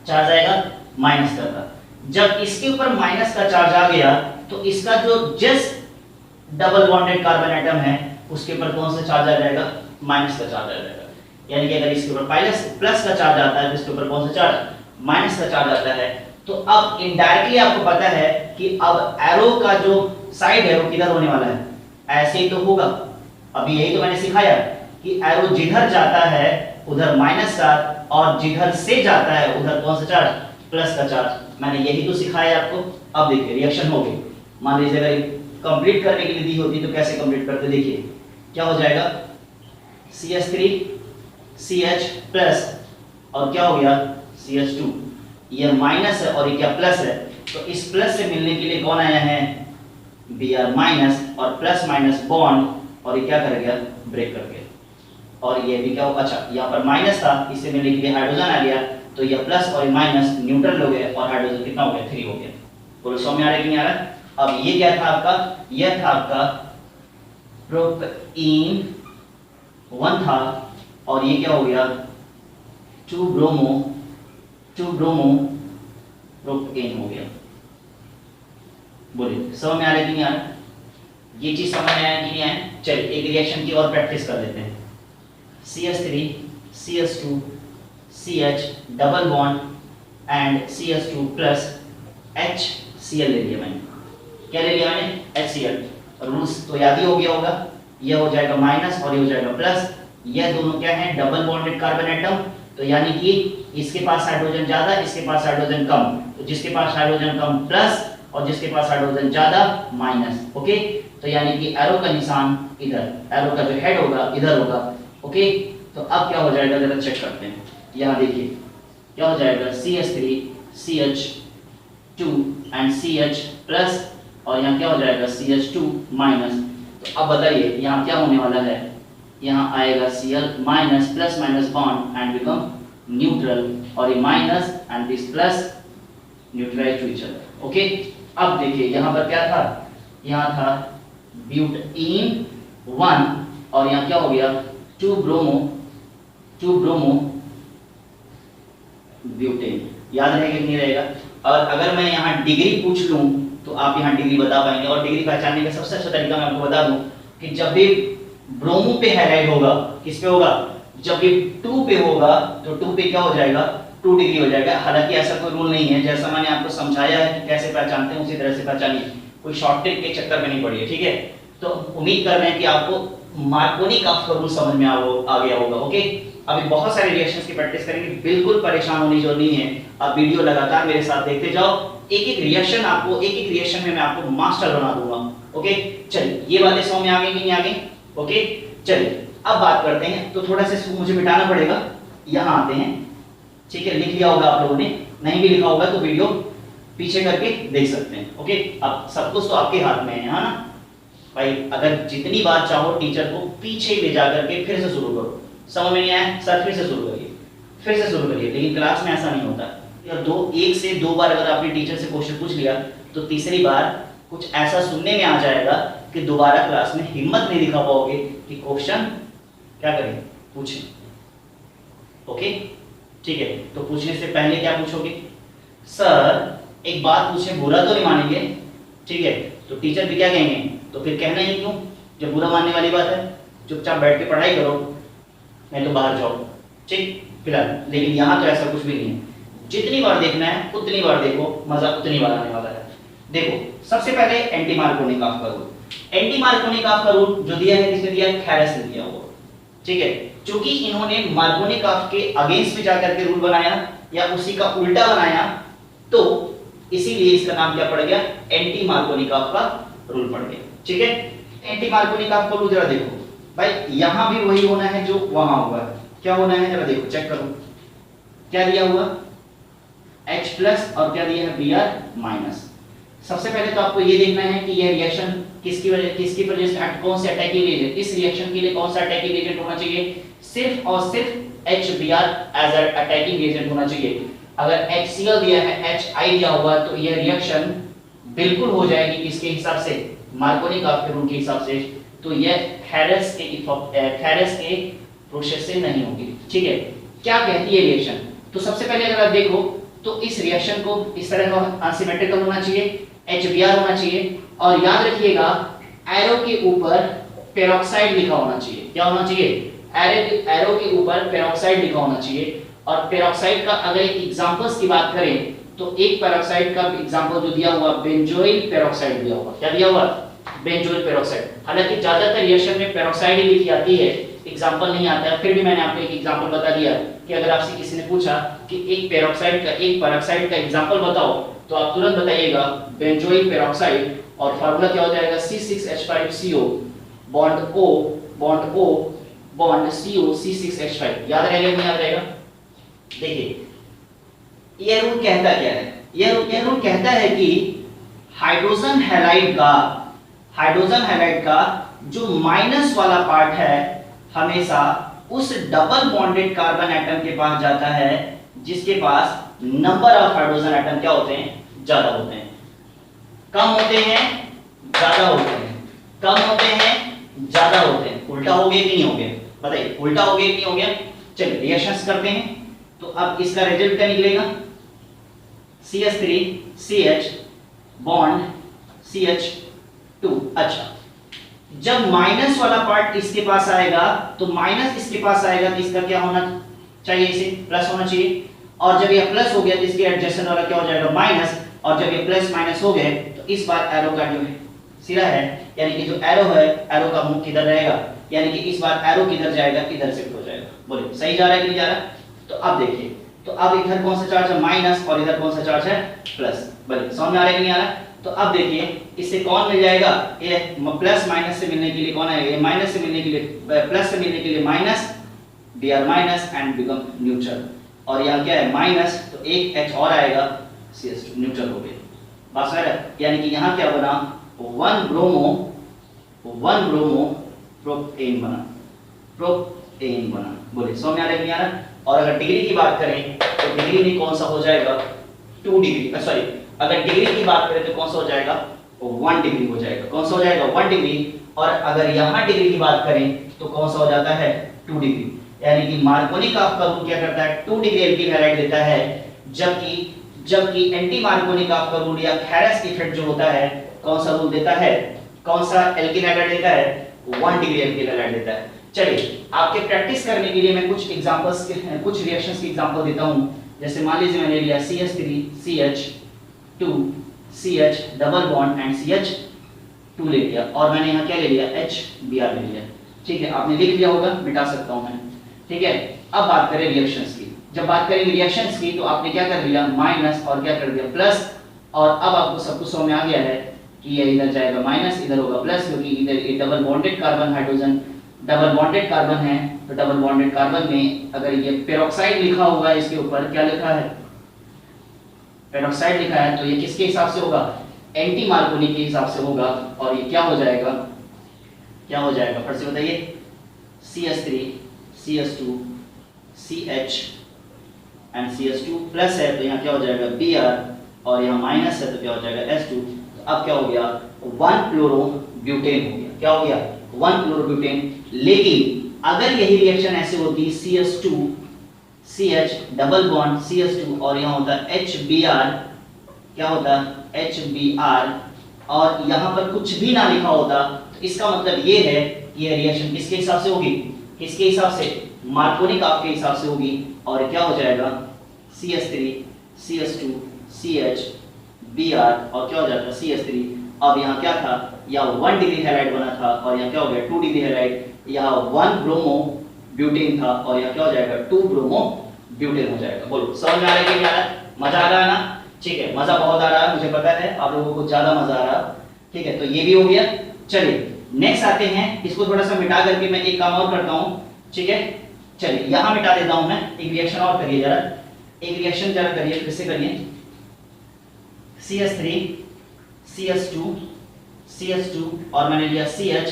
चार्ज आएगा, माइनस का। जब इसके ऊपर माइनस का चार्ज आ गया तो इसका जो just double bonded carbon atom है उसके ऊपर कौन सा चार्ज आ जाएगा, माइनस का चार्ज आ जाएगा। यानी कि अगर इसके ऊपर प्लस का चार्ज आता है तो इसके ऊपर कौन सा चार्ज, माइनस का चार्ज आता है। तो अब इनडायरेक्टली आपको पता है कि अब एरो का जो साइड है वो किधर होने वाला है, ऐसे ही तो होगा। अभी यही तो मैंने सिखाया कि एरो जिधर जाता है उधर माइनस चार्ज और जिधर से जाता है उधर कौन सा चार्ज, प्लस का चार्ज। मैंने यही तो सिखाया आपको। अब देखिए रिएक्शन हो गई, मान लीजिए अगर कंप्लीट करने के लिए दी होती तो कैसे कंप्लीट करते, देखिए क्या हो जाएगा, CH3 CH प्लस और क्या हो गया CH2, ये माइनस है और ये क्या प्लस है। तो इस प्लस से मिलने के लिए कौन आया है, Br माइनस, और प्लस माइनस बॉन्ड और ये क्या कर गया, ब्रेक कर गया। और ये भी क्या होगा, अच्छा यहाँ पर माइनस था, इससे मैं लिख दिया हाइड्रोजन आ गया, तो ये प्लस और माइनस न्यूट्रल हो गया और हाइड्रोजन कितना हो गया, 3 हो गया। बोलो समझ में आ रहा है कि नहीं आ रहा? अब ये क्या था आपका, यह था आपका प्रोपीन 1 था, और ये क्या हो गया 2 ब्रोमो प्रोपेन हो गया। बोलिए समझ में आ रहा है कि नहीं आ रहा? ये चीज समझ में आया कि नहीं आया? चलिए एक रिएक्शन की और प्रैक्टिस कर लेते हैं। CH3 CH2 CH double bond and CH2 plus HCl ले लिया मैंने। क्या ले लिया मैंने? HCl। रूल्स तो याद ही हो गया होगा, ये हो जाएगा माइनस और ये हो जाएगा प्लस। ये दोनों क्या है, डबल बॉन्डेड कार्बन एटम, तो यानी कि इसके पास हाइड्रोजन ज्यादा, इसके पास हाइड्रोजन कम, तो जिसके पास हाइड्रोजन कम प्लस और जिसके पास हाइड्रोजन ज्यादा माइनस। ओके, तो यानी कि एरो का निशान इधर, एरो का जो हेड होगा इधर होगा। ओके, तो अब क्या हो जाएगा जरा चेक करते हैं। यहाँ देखिए क्या हो जाएगा, CH3 CH2 and CH plus, और यहाँ क्या हो जाएगा CH2 माइनस। तो अब बताइए यहाँ क्या होने वाला है, यहाँ आएगा Cl minus plus minus bond and become neutral, और ये minus and this plus neutralize to each other. Okay, अब देखिए यहाँ पर क्या था, यहाँ था ब्यूटेन 1 और यहाँ क्या हो गया 2 ब्रोमो ब्यूटेन। याद रहेगा कि नहीं रहेगा? और अगर मैं यहाँ डिग्री पूछ लूँ तो आप यहाँ डिग्री बता पाएंगे, और डिग्री पहचानने का सबसे अच्छा तरीका मैं आपको बता दूं कि जब भी ब्रोमो पे हाईलाइट होगा, किस पे होगा, जब भी 2 पे होगा तो 2 पे क्या हो जाएगा, 2 डिग्री हो जाएगा। हालांकि ऐसा कोई रूल नहीं है, जैसा मैंने आपको समझाया है कि कैसे पहचानते हैं उसी तरह से पहचानिए, कोई शॉर्ट ट्रिक के चक्कर में नहीं पड़िए। ठीक है, तो उम्मीद कर रहे हैं कि आपको मार्कोनी का रूल समझ में आ गया होगा। ओके, अभी बहुत सारे रिएक्शंस की प्रैक्टिस करेंगे, बिल्कुल परेशान होने की जरूरत नहीं है। आप वीडियो लगातार मेरे साथ देखते जाओ, एक एक रिएक्शन में मैं आपको मास्टर बना दूंगा। ओके, चलिए ये बातें समझ में आ गई कि नहीं आ गई? ओके, चलिए अब बात करते हैं। तो थोड़ा सा मुझे मिटाना पड़ेगा, यहाँ आते हैं। ठीक है, लिख लिया होगा आप लोगों ने, नहीं भी लिखा होगा तो वीडियो पीछे करके देख सकते हैं। ओके, अब सब कुछ तो आपके हाथ में है ना भाई। अगर जितनी बार चाहो टीचर को पीछे ले जा करके फिर से शुरू करो। समझ में नहीं आया सर, फिर से शुरू करिए, लेकिन क्लास में ऐसा नहीं होता। और एक से दो बार अगर आपने टीचर से क्वेश्चन पूछ लिया तो तीसरी बार कुछ ऐसा सुनने में आ जाएगा कि दोबारा क्लास में हिम्मत नहीं दिखा पाओगे कि क्वेश्चन क्या करें, पूछें। ओके, ठीक है, तो पूछने से पहले क्या पूछोगे, सर एक बात पूछे, बुरा तो नहीं मानेंगे? ठीक है, तो टीचर भी क्या कहेंगे, तो फिर कहना ही क्यों जब बुरा मानने वाली बात है। चुपचाप बैठ के पढ़ाई करो, नहीं तो बाहर जाओ। ठीक, फिलहाल लेकिन यहाँ तो ऐसा कुछ भी नहीं है, जितनी बार देखना है उतनी बार देखो, मजा उतनी बार आने वाला है। देखो सबसे पहले एंटी मार्कोनिकॉफ का रूल। एंटी मार्कोनिकॉफ का रूल जो दिया है, किसने दिया है, थैरस ने दिया हुआ। ठीक है, क्योंकि इन्होंने मार्कोनिकॉफ के अगेंस्ट में जाकर के रूल बनाया या उसी का उल्टा बनाया, तो इसीलिए इसका नाम क्या पड़ गया, एंटी मार्कोनिकॉफ का रूल पड़ गया। ठीक है, एंटी मार्कोनिकॉफ का रूल जरा देखो भाई, यहां भी वही होना है जो वहां हुआ है। क्या होना है जरा देखो, चेक करो, क्या दिया हुआ H प्लस और क्या दिया है Br माइनस। सबसे पहले तो आपको ये देखना है कि यह रिएक्शन किसकी वजह से, कौन से अटैकिंग एजेंट, इस रिएक्शन के लिए कौन सा अटैकिंग एजेंट होना चाहिए, सिर्फ और सिर्फ HBr as a attacking agent होना चाहिए। अगर HCl दिया है, HI दिया हुआ, तो यह रिएक्शन बिल्कुल हो जाएगी किसके हिसाब से, मार्कोनिकॉफ के रूल के हिसाब से, तो यह थैरस के प्रोसेस से नहीं होगी। ठीक है, क्या कहती है रिएक्शन, तो सबसे पहले अगर आप देखो तो इस रिएक्शन को इस तरह का अनसिमेट्रिकल होना चाहिए, HBr होना चाहिए, और याद रखिएगा एरो के ऊपर पेरोक्साइड लिखा होना चाहिए। क्या होना चाहिए, एरो के ऊपर पेरोक्साइड लिखा होना चाहिए। और पेरोक्साइड का अगर एक एग्जांपल्स की बात करें तो एक पेरोक्साइड का एग्जांपल जो दिया हुआ, बेंजोइल पेरोक्साइड दिया हुआ। क्या दिया हुआ, बेंजोइल पेरोक्साइड। हालांकि ज्यादातर रिएक्शन में पेरोक्साइड ही लिखी आती है, एग्जांपल नहीं आता है, फिर भी मैंने आपको एक एग्जांपल बता दिया कि अगर आपसे किसी ने पूछा कि एक पेरोक्साइड का एग्जांपल बताओ, तो आप तुरंत बताइएगा बेंजोइल पेरोक्साइड, और फार्मूला क्या हो जाएगा, C6H5CO bond O bond CO C6H5। याद रहेगा नहीं याद रहेगा? देखिए ये रूल कहता क्या है, ये रूल कहता है कि हाइड्रोजन हैलाइड का जो माइनस वाला पार्ट है हमेशा उस डबल बॉन्डेड कार्बन एटम के पास जाता है जिसके पास नंबर ऑफ हाइड्रोजन एटम क्या होते हैं, ज्यादा होते हैं। कम होते हैं, ज्यादा होते हैं, कम होते हैं, ज्यादा होते हैं। उल्टा हो गया कि नहीं हो गया, बताइए, उल्टा हो गया कि नहीं हो गया। चलिए रिएक्शंस करते हैं। तो अब इसका रिजल्ट क्या निकलेगा, CH3CH बॉन्ड CH2। अच्छा, जब माइनस वाला पार्ट इसके पास आएगा तो माइनस इसके पास आएगा तो इसका क्या होना चाहिए, इसे प्लस होना चाहिए। और जब ये प्लस हो गया तो इसके एडजेसेंट वाला क्या हो जाएगा, माइनस। और जब ये प्लस माइनस हो गए तो इस बार एरो का जो सिरा है, यानी कि जो एरो है, एरो का मुंह किधर रहेगा, यानी कि इस बार एरो किधर जाएगा, इधर शिफ्ट हो जाएगा। बोले सही जा रहा है कि नहीं जा रहा। तो अब देखिए, तो अब इधर कौन सा चार्ज है, माइनस, और इधर कौन सा चार्ज है, प्लस। बोले समझ में आ रहा है कि नहीं आ रहा। तो अब देखिए इससे कौन मिल जाएगा, ये प्लस माइनस से मिलने के लिए कौन आएगा, ये माइनस से मिलने के लिए प्लस से मिलने के लिए minus, Br minus and become neutral. और यहाँ क्या है, माइनस, तो एक H और आएगा, CH2 न्यूट्रल हो गया। बात समझ रहे, यानी कि यहाँ क्या बना, 1 ब्रोमो प्रोपेन बना, प्रोपेन बना। बोले समझ में आ रहा है कि नहीं आ रहा। और अगर डिग्री की बात करें तो डिग्री में कौन सा हो जाएगा, 2 डिग्री, सॉरी, अगर डिग्री की बात करें तो कौन सा हो जाएगा, 1 डिग्री हो जाएगा। कौन सा हो जाएगा, 1 डिग्री। और अगर यहाँ डिग्री की बात करें तो कौन सा हो जाता है, 2 डिग्री। यानी कि मार्कोनी का आपका रूल क्या करता है, 2 डिग्री एल्किल हैलाइड देता है, जबकि एंटी मार्कोनी का आपका रूल या खेरेस इफेक्ट जो होता है, कौन सा रूल देता है, कौन सा एल्किल हैलाइड देता है, 1 डिग्री एल्किल हैलाइड देता है। चलिए आपके प्रैक्टिस करने के लिए मैं कुछ एग्जांपल्स के कुछ रिएक्शंस की एग्जांपल देता हूं। जैसे मान लीजिए मैंने लिया CH3CH2 CH double bond and CH2 ले लिया, और मैंने यहाँ क्या ले लिया, HBr ले लिया। ठीक है, आपने लिख लिया होगा, मिटा सकता हूं मैं। ठीक है, अब बात करें रिएक्शंस की। जब बात करेंगे रिएक्शंस की तो आपने क्या कर लिया, माइनस, और क्या कर दिया, प्लस। और अब आपको सब कुछ समझ में आ गया है कि ये इधर जाएगा माइनस, इधर होगा प्लस, क्योंकि इधर ये double bonded carbon hydrogen, double bonded carbon है। तो डबल बॉन्डेड कार्बन में अगर ये पेरोक्साइड लिखा हुआ है, इसके ऊपर क्या लिखा है, पेरोक्साइड लिखा है, तो ये किसके हिसाब से होगा, एंटी मार्कोनी के हिसाब से होगा। और ये क्या हो जाएगा, क्या हो जाएगा, फिर से बताइए, CH3 CH2 CH and CH2 plus है तो यहाँ क्या हो जाएगा, Br, और यहाँ माइनस है तो क्या हो जाएगा, H2। तो अब क्या हो गया, 1 फ्लोरोब्यूटेन हो गया। क्या हो गया, 1 फ्लोरोब्यूटेन। लेकिन अगर यही रिएक्शन ऐसे होती, CH2 CH double bond CH2 और यहाँ होता HBr, क्या होता, HBr, और यहाँ पर कुछ भी ना लिखा होता, तो इसका मतलब ये है कि यह रिएक्शन किसके हिसाब से होगी, किसके हिसाब से, मार्कोनिक आपके हिसाब से होगी। और क्या हो जाएगा, CH3 CH2 CH Br, और क्या हो जाता, CH3। अब यहाँ क्या था, यहाँ 1 डिग्री हैलाइड बना था, और यहाँ क्या हो गया, 2 डिग्री हैलाइड। यहाँ 1 ब्रोमो ब्यूटेन था, और यहाँ क्या हो जाएगा, 2 ब्रोमो ब्यूटेन हो जाएगा। बोलो समझ में आ रहा है कि नहीं आ रहा है, मजा आ रहा है ना। ठीक है, मजा बहुत आ रहा है, मुझे पता है आप लोगों को ज्यादा मजा आ रहा है। ठीक है, तो ये भी हो गया। चलिए नेक्स्ट आते हैं, इसको थोड़ा सा मिटा करके मैं एक काम और करता हूँ। ठीक है, चलिए यहाँ मिटा देता हूँ मैं, एक रिएक्शन और करिए जरा, एक रिएक्शन जरा करिए, फिर से करिए। CH3 CH2 CH2 और मैंने लिया CH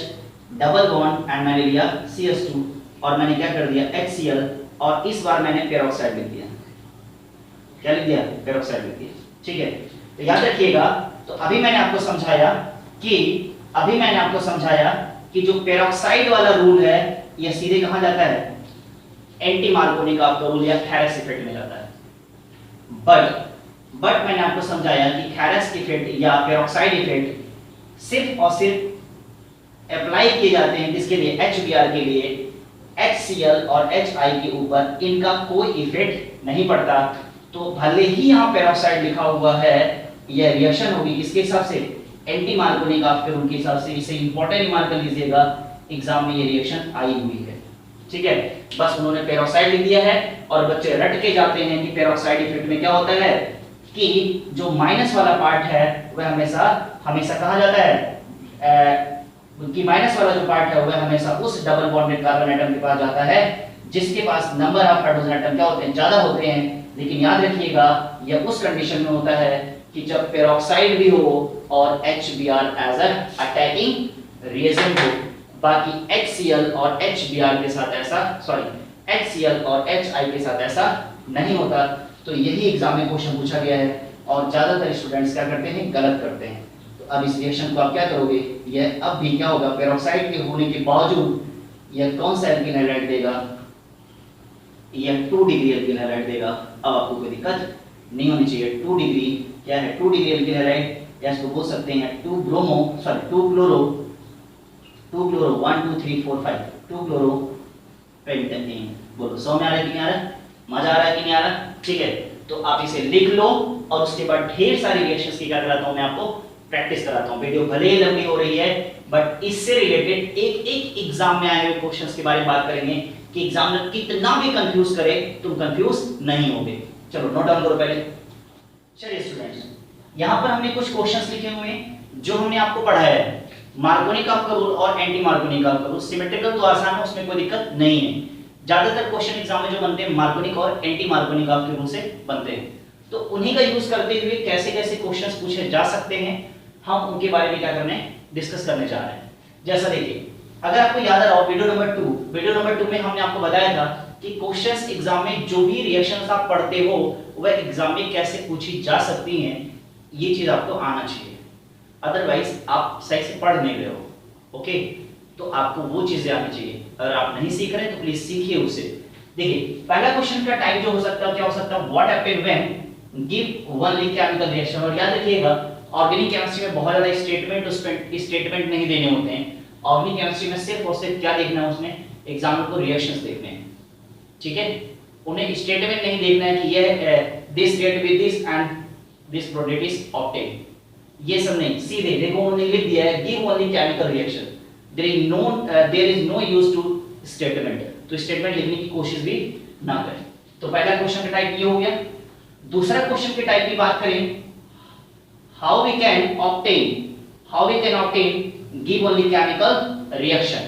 डबल बॉन्ड एंड मैंने लिया CH2 और मैंने क्या कर दिया, HCl, और इस बार मैंने पेरोक्साइड लिख दिया। क्या लिख दिया, पेरोक्साइड लिख दिया। ठीक है, तो याद रखिएगा। तो अभी मैंने आपको समझाया कि जो पेरोक्साइड वाला रूल है यह सीधे कहां जाता है, एंटी मार्कोनी का आपका रूल या खेरेस इफेक्ट में जाता है। बट मैंने आपको समझाया कि खेरेस इफेक्ट या पेरोक्साइड इफेक्ट सिर्फ और सिर्फ अप्लाई किए जाते हैं किसके लिए, HBr के लिए। HCl और HI के ऊपर इनका कोई इफेक्ट नहीं पड़ता। तो भले ही यहाँ पेरोक्साइड लिखा हुआ है, यह रिएक्शन होगी किसके हिसाब से, एंटी मार्कोनी का आपके रूल के हिसाब से। इसे इंपॉर्टेंट मार्क कर लीजिएगा, एग्जाम में ये रिएक्शन आई हुई है। ठीक है, बस उन्होंने पेरोक्साइड लिख दिया है और बच्चे रट के जाते हैं कि पेरोक्साइड इफेक्ट में क्या होता है कि जो माइनस वाला पार्ट है वह हमेशा कहा जाता है कि माइनस वाला जो पार्ट है वह हमेशा उस डबल बॉन्डेड कार्बन एटम के पास जाता है जिसके पास नंबर ऑफ हाइड्रोजन एटम क्या होते हैं, ज्यादा होते हैं। लेकिन याद रखिएगा यह उस कंडीशन में होता है कि जब पेरोक्साइड भी हो और HBr as a attacking reagent हो। बाकी HCl और HBr के साथ ऐसा, सॉरी HCl और HI के साथ ऐसा नहीं होता। तो यही एग्जाम में क्वेश्चन पूछा गया है और ज्यादातर स्टूडेंट्स क्या करते हैं, गलत करते हैं। तो अब इस रिएक्शन को आप क्या करोगे, यह अब भी क्या होगा, पेरोक्साइड के होने के बावजूद यह कौन सा एल्किल हैलाइड देगा, यह 2 डिग्री एल्किल हैलाइड देगा। अब आपको कोई दिक्कत नहीं होनी चाहिए। 2 डिग्री क्या है, 2 डिग्री एल्किल हैलाइड, या इसको बोल सकते हैं 2 bromo, sorry 2 chloro 1 2 3 4 5 2 chloro pentane. बोलो समझ में आ रहा है कि नहीं आ रहा है, मजा आ रहा है कि नहीं आ रहा, ठीक है। तो आप इसे लिख लो और उसके बाद ढेर सारी रिएक्शंस की क्या कराता हूं मैं आपको, प्रैक्टिस कराता हूं। वीडियो भले ही लंबी हो रही है बट इससे रिलेटेड एक एक एग्जाम में आए हुए क्वेश्चंस के बारे में बात करेंगे कि एग्जामिनर कितना भी कंफ्यूज करे तुम कंफ्यूज नहीं होगे। चलो नोट डाउन करो पहले। चलिए स्टूडेंट्स, यहां पर हमने कुछ क्वेश्चंस लिखे हुए हैं जो हमने आपको पढ़ाया है। मार्कोनिकॉफ का रूल और एंटी मार्कोनिकॉफ का रूल, सिमेट्रिकल तो आसान है, उसमें कोई दिक्कत नहीं है। ज्यादातर क्वेश्चन एग्जाम में जो बनते हैं मार्कोनिक और एंटी मार्कोनिकॉफ के रूल से बनते हैं। तो उन्हीं का यूज करते हुए कैसे कैसे क्वेश्चंस पूछे जा सकते हैं हम उनके बारे में क्या करने डिस्कस करने जा रहे हैं। जैसा देखिए, अगर आपको याद आ रहा हो वीडियो नंबर 2 में हमने आपको बताया था कि क्वेश्चंस एग्जाम में जो भी रिएक्शंस आप पढ़ते हो वह एग्जाम में कैसे पूछी जा सकती हैं, ये चीज आपको आना चाहिए। अदरवाइज आप सही से पढ़ नहीं रहे हो, ओके। तो आपको वो चीजें आनी चाहिए। अगर आप नहीं सीख रहे तो प्लीज सीखिए उसे। देखिए पहला क्वेश्चन का टाइप जो हो सकता है क्या हो सकता है, what happened when give only chemical reaction. और याद रखिएगा ऑर्गेनिक केमिस्ट्री में बहुत ज्यादा स्टेटमेंट नहीं देने होते हैं। ऑर्गेनिक केमिस्ट्री में सिर्फ और सिर्फ क्या देखना है, उसमें एग्जाम्पल को रिएक्शंस देखने हैं, ठीक है। उन्हें स्टेटमेंट नहीं देखना है कि यह this react with this and this product is obtain, ये सब नहीं। सीधे देखो उन्होंने लिख दिया है give only chemical reaction, there is no use to statement. तो स्टेटमेंट लिखने की कोशिश भी ना करें। तो पहला क्वेश्चन का टाइप ये हो गया। दूसरा क्वेश्चन के टाइप की बात करें, how we can obtain give only chemical reaction.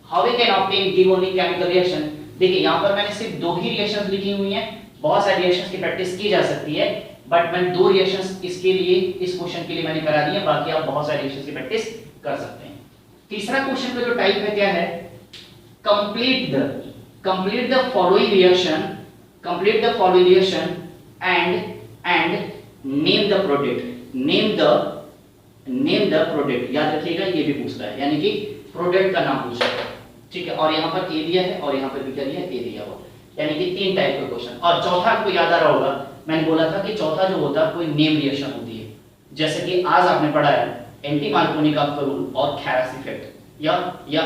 How we can obtain give only chemical reaction. देखिए यहां पर मैंने सिर्फ 2 ही रिएक्शंस लिखी हुई हैं। बहुत सारी रिएक्शंस की प्रैक्टिस की जा सकती है बट मैं 2 रिएक्शंस इसके लिए, इस क्वेश्चन के लिए मैंने करा दी है। बाकी आप बहुत सारी रिएक्शंस की प्रैक्टिस कर सकते हैं। तीसरा क्वेश्चन का जो टाइप है क्या है, complete the following reaction and name the product। याद रखिएगा ये भी पूछ रहा है, यानी कि प्रोडक्ट का नाम पूछ रहा है, ठीक है। और यहाँ पर ए दिया है और यहाँ पर भी क्या दिया है, ए दिया हुआ, यानी कि 3 टाइप के क्वेश्चन। और चौथा आपको याद आ रहा होगा, मैंने बोला था कि चौथा जो होता है कोई नेम रिएक्शन होती है। जैसे कि आज आपने पढ़ा है एंटी मार्कोनिकॉफ का रूल और खैरास इफेक्ट या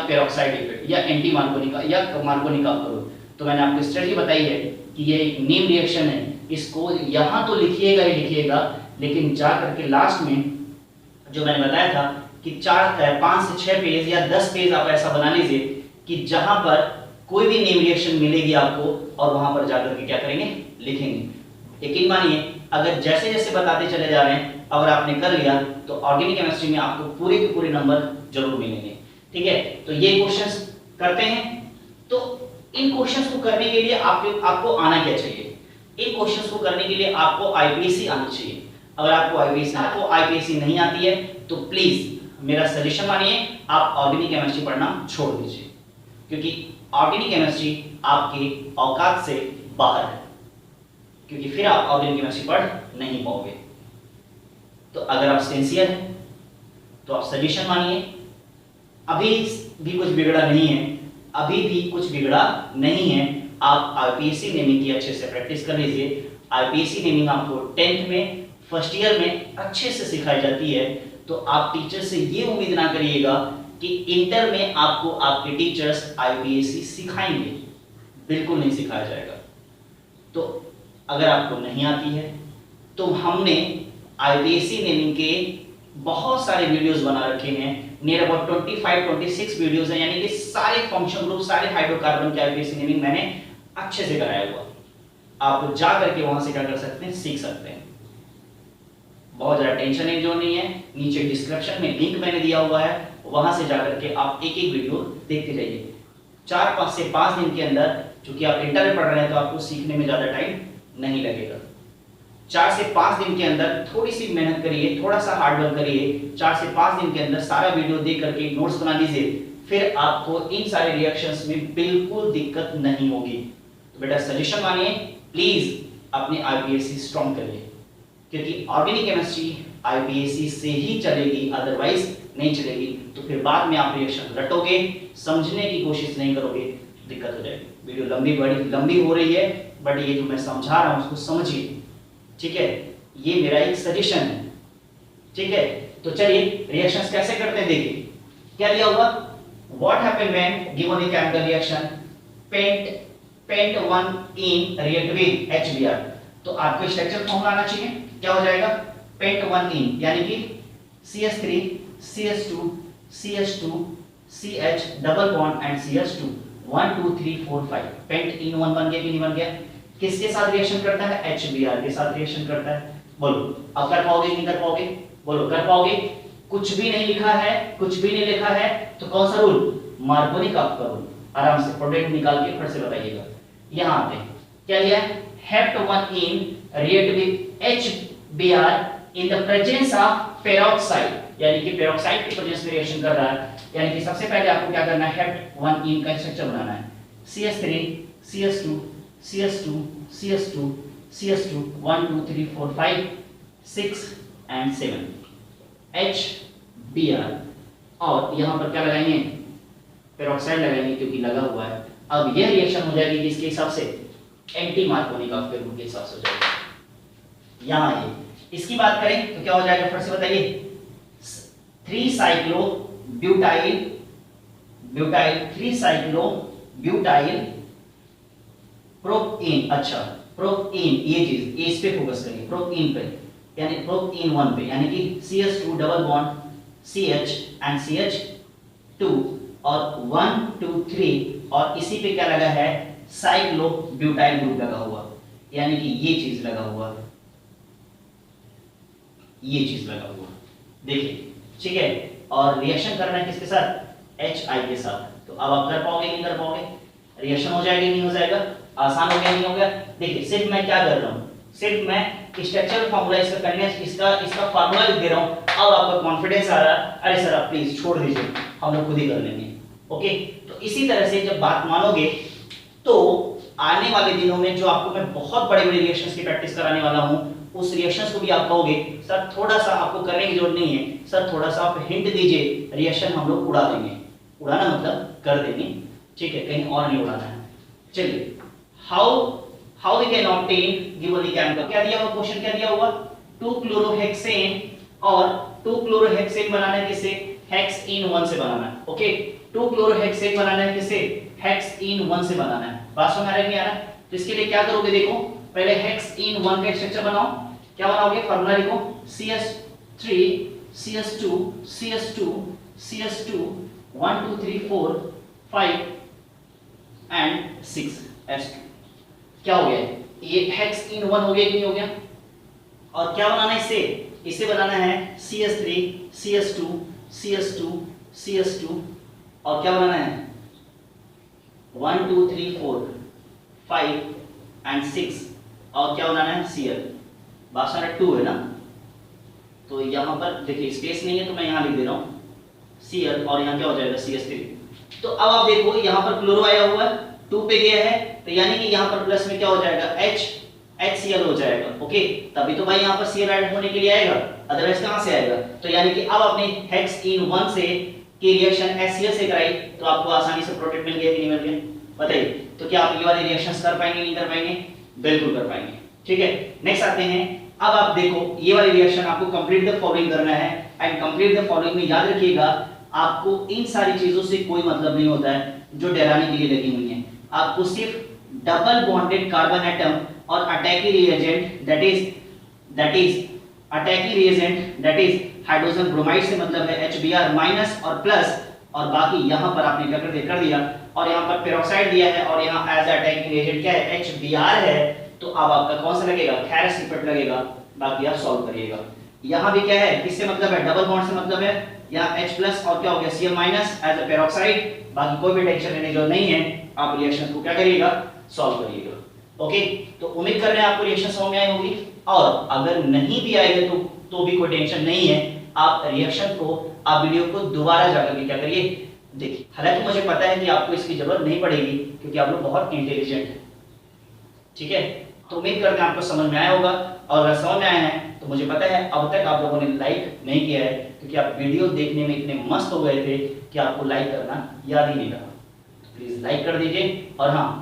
पेरोक्साइड इफेक्ट या एंटी मार्कोनिकॉफ या मार्कोनिकॉफ का रूल। तो मैंने आपको स्ट्रेटजी बताई है कि ये एक नेम रिएक्शन है, इसको यहाँ तो लिखिएगा ही लिखिएगा, लेकिन जा करके लास्ट में जो मैंने बताया था कि 5 से 6 पेज या 10 पेज आप ऐसा बना लीजिए कि जहां पर कोई भी नेम रिएक्शन मिलेगी आपको और वहां पर जाकर के क्या करेंगे, लिखेंगे। यकीन मानिए अगर जैसे जैसे बताते चले जा रहे हैं अगर आपने कर लिया तो ऑर्गेनिक केमिस्ट्री में आपको पूरे के पूरे नंबर जरूर मिलेंगे, ठीक है। तो ये क्वेश्चंस करते हैं। तो इन क्वेश्चंस को करने के लिए आपको आना क्या चाहिए, इन क्वेश्चंस को करने के लिए आपको आईपीएससी आनी चाहिए। अगर आपको आईपीएससी नहीं आती है तो प्लीज मेरा सजेशन मानिए, आप ऑर्गेनिक केमिस्ट्री पढ़ना छोड़ दीजिए, क्योंकि ऑर्गेनिक केमिस्ट्री आपके औकात से बाहर है, क्योंकि फिर आप ऑर्गेनिक केमिस्ट्री पढ़ नहीं पाओगे। तो अगर आप सिंसियर हैं तो आप सजेशन मानिए, अभी भी कुछ बिगड़ा नहीं है, आप आईपीएससी नेमिंग की अच्छे से प्रैक्टिस कर लीजिए। आईपीएससी नेमिंग आपको 10th में फर्स्ट ईयर में अच्छे से सिखाई जाती है। तो आप टीचर से ये उम्मीद ना करिएगा कि इंटर में आपको आपके टीचर्स आईपीएससी सिखाएंगे, बिल्कुल नहीं सिखाया जाएगा। तो अगर आपको नहीं आती है तो हमने आईपीएससी नेमिंग के बहुत सारे वीडियोस बना रखे हैं, नियर अबाउट 25-26 वीडियोस हैं, यानी कि सारे फंक्शन ग्रुप, सारे हाइड्रोकार्बन के आईपीएससी नेमिंग मैंने अच्छे से कराया हुआ। आप जा करके वहां से क्या कर सकते हैं, सीख सकते हैं। बहुत ज्यादा टेंशन नहीं जो नहीं है, नीचे डिस्क्रिप्शन में लिंक मैंने दिया हुआ है, वहां से जाकर के आप एक एक वीडियो देखते जाइए। 4 से 5 दिन के अंदर, चूंकि आप इंटर में पढ़ रहे हैं तो आपको सीखने में ज्यादा टाइम नहीं लगेगा। 4 से 5 दिन के अंदर थोड़ी सी मेहनत करिए, थोड़ा सा हार्ड वर्क करिए। 4 से 5 दिन के अंदर सारा वीडियो देख करके नोट्स बना लीजिए, फिर आपको इन सारे रिएक्शंस में बिल्कुल दिक्कत नहीं होगी। तो बेटा सजेशन मानिए, प्लीज अपनी आईपीएससी स्ट्रॉन्ग करिए, क्योंकि ऑर्गेनिक केमिस्ट्री आईपीएससी से ही चलेगी, अदरवाइज नहीं चलेगी। तो फिर बाद में आप रिएक्शन रटोगे, समझने की कोशिश नहीं करोगे, दिक्कत हो जाएगी। वीडियो बड़ी लंबी हो रही है, बट ये जो मैं समझा रहा हूं उसको समझिए, ठीक है। ये मेरा एक सजेशन है, ठीक है। तो चलिए रिएक्शंस कैसे करते हैं देखिए। क्या दिया हुआ, what happen when given the chemical reaction pent 1 ene react with HBr। तो आपको स्ट्रक्चर फॉर्मूला आना चाहिए। क्या हो जाएगा, पेंट 1 इन यानी कि CH3 CH2 CH2 CH double bond and CH2 1 2 3 4 5 pent ene 1 बन गया कि नहीं बन गया। किसके साथ रिएक्शन करता है, HBr के साथ रिएक्शन करता है। बोलो अब कर पाओगे नहीं कर पाओगे, बोलो कर पाओगे। कुछ भी नहीं लिखा है, कुछ भी नहीं लिखा है, तो कौन सा रूल, मार्कोनी का आपका रूल। आराम से प्रोडक्ट निकाल के फिर से बताइएगा। यहां आते हैं, क्या लिया है, hept 1 ene react with HBr in the presence of peroxide, यानी कि पेरोक्साइड के प्रेजेंस में रिएक्शन कर रहा है। यानी कि सबसे पहले आपको क्या करना है, हेप्ट 1 इन का स्ट्रक्चर बनाना है। CH3 CH2 CH2 CH2 CH2 1 2 3 4 5 6 and 7 HBr, और यहां पर क्या लगाएंगे, पेरोक्साइड लगाएंगे क्योंकि लगा हुआ है। अब यह रिएक्शन हो जाएगी किसके हिसाब से, एंटी मार्कोनी का रूल के हिसाब से हो जाएगा। यहां ये इसकी बात करें तो क्या हो जाएगा, फिर से बताइए, 3 साइक्लो ब्यूटाइल प्रोपीन। अच्छा प्रोपीन, ये चीज इस पे फोकस करिए, प्रोपीन पे, यानी प्रोपीन 1 पे, यानी कि CH2 double bond CH and CH2 और 1 2 3 और इसी पे क्या लगा है, साइक्लो ब्यूटाइल ग्रुप लगा हुआ, यानी कि ये चीज लगा हुआ, ये चीज लगा हुआ, देखिए, ठीक है। और रिएक्शन करना है किसके साथ, HI के साथ। तो अब आप कर पाओगे नहीं कर पाओगे, रिएक्शन हो जाएगा नहीं हो जाएगा, आसान हो गया नहीं हो गया। देखिए सिर्फ मैं क्या कर रहा हूं, सिर्फ मैं स्ट्रक्चरल फार्मूला इसका करने इसका फार्मूला लिख दे रहा हूं। अब आपका कॉन्फिडेंस आ रहा है, अरे सर आप प्लीज छोड़ दीजिए, हम लोग खुद ही कर लेंगे। ओके, तो इसी तरह से जब बात मानोगे तो आने वाले दिनों में जो आपको मैं बहुत बड़े बड़े रिएक्शंस की प्रैक्टिस कराने वाला हूं, उस रिएक्शंस को भी आप कहोगे सर थोड़ा सा आपको करने की जरूरत नहीं है, सर थोड़ा सा आप हिंट दीजिए, रिएक्शन हम लोग उड़ा देंगे। उड़ाना मतलब कर देंगे, ठीक है, कहीं और नहीं उड़ाना है। चलिए, how we can obtain given the chemical, क्या दिया हुआ क्वेश्चन, क्या दिया हुआ, 2 क्लोरोहेक्सेन और 2 क्लोरोहेक्सेन बनाना है किसे, हेक्स इन 1 से बनाना है। ओके, 2 क्लोरोहेक्सेन बनाना है किसे, हेक्स इन 1 से बनाना है। बात समझ आ रहा है नहीं आ रहा? तो इसके लिए क्या करोगे, देखो पहले हेक्स इन 1 का स्ट्रक्चर बनाओ। क्या बनाओगे, फार्मूला लिखो, CH3 CH2 CH2 CH2 1 2 3 4 5 and 6 H2। क्या हो गया, ये हेक्स इन 1 हो गया कि नहीं हो गया। और क्या बनाना है इससे, इसे बनाना है CH3 CH2 CH2 CH2 और क्या बनाना है 1 2 3 4 5 एंड 6 और क्या बनाना है Cl। बात सारा 2 है ना, तो यहाँ पर देखिए स्पेस नहीं है तो मैं यहाँ लिख दे रहा हूँ Cl और यहाँ क्या हो जाएगा CH3। तो अब आप देखो यहाँ पर क्लोरो आया हुआ है, 2 पे गया है, तो यानी कि यहाँ पर प्लस में क्या हो जाएगा HCl हो जाएगा। ओके, तभी तो भाई यहाँ पर Cl ऐड होने के लिए आएगा, अदरवाइज कहाँ से आएगा। तो यानी कि अब आपने हेक्स इन 1 से की रिएक्शन HCl से कराई तो आपको आसानी से प्रोडक्ट मिल गया कि नहीं मिल गया, बताइए। तो क्या आप ये वाली रिएक्शंस कर पाएंगे नहीं कर पाएंगे, बिल्कुल कर पाएंगे, ठीक है। नेक्स्ट आते हैं, अब आप देखो ये वाली रिएक्शन आपको कंप्लीट द फॉलोइंग करना है, एंड कंप्लीट द फॉलोइंग में याद रखिएगा आपको इन सारी चीजों से कोई मतलब नहीं होता है जो डराने के लिए लगी हुई है। आपको सिर्फ डबल बॉन्डेड कार्बन एटम और attacking reagent that is hydrogen bromide से मतलब है HBr माइनस और प्लस, और बाकी यहां पर आपने क्या कर दिया और यहां पर पेरोक्साइड दिया है और यहां एज अटैकिंग रिएजेंट क्या है HBr है। तो अब आपका कौन सा लगेगा, खैरस इफेक्ट लगेगा, बाकी आप सॉल्व करिएगा। यहां भी क्या है, किससे मतलब है, डबल बॉन्ड से मतलब है, यहां H प्लस और क्या हो गया Cl minus as a peroxide, बाकी कोई भी टेंशन लेने की जरूरत नहीं है, आप रिएक्शन को क्या करिएगा, सॉल्व करिएगा। ओके, तो उम्मीद कर रहे हैं आपको रिएक्शन समझ में आई होगी, और अगर नहीं भी आएगा तो भी कोई टेंशन नहीं है, आप रिएक्शन को आप वीडियो को दोबारा जाकर के क्या करिए, देखिए, हालांकि मुझे पता है कि आपको इसकी जरूरत नहीं पड़ेगी क्योंकि आप लोग बहुत इंटेलिजेंट हैं, ठीक है। तो उम्मीद करते हैं आपको समझ में आया होगा, और अगर समझ में आया है तो मुझे पता है अब तक आप लोगों ने लाइक नहीं किया है क्योंकि आप वीडियो देखने में इतने मस्त हो गए थे कि आपको लाइक करना याद ही नहीं रहा। तो प्लीज लाइक कर दीजिए, और हाँ,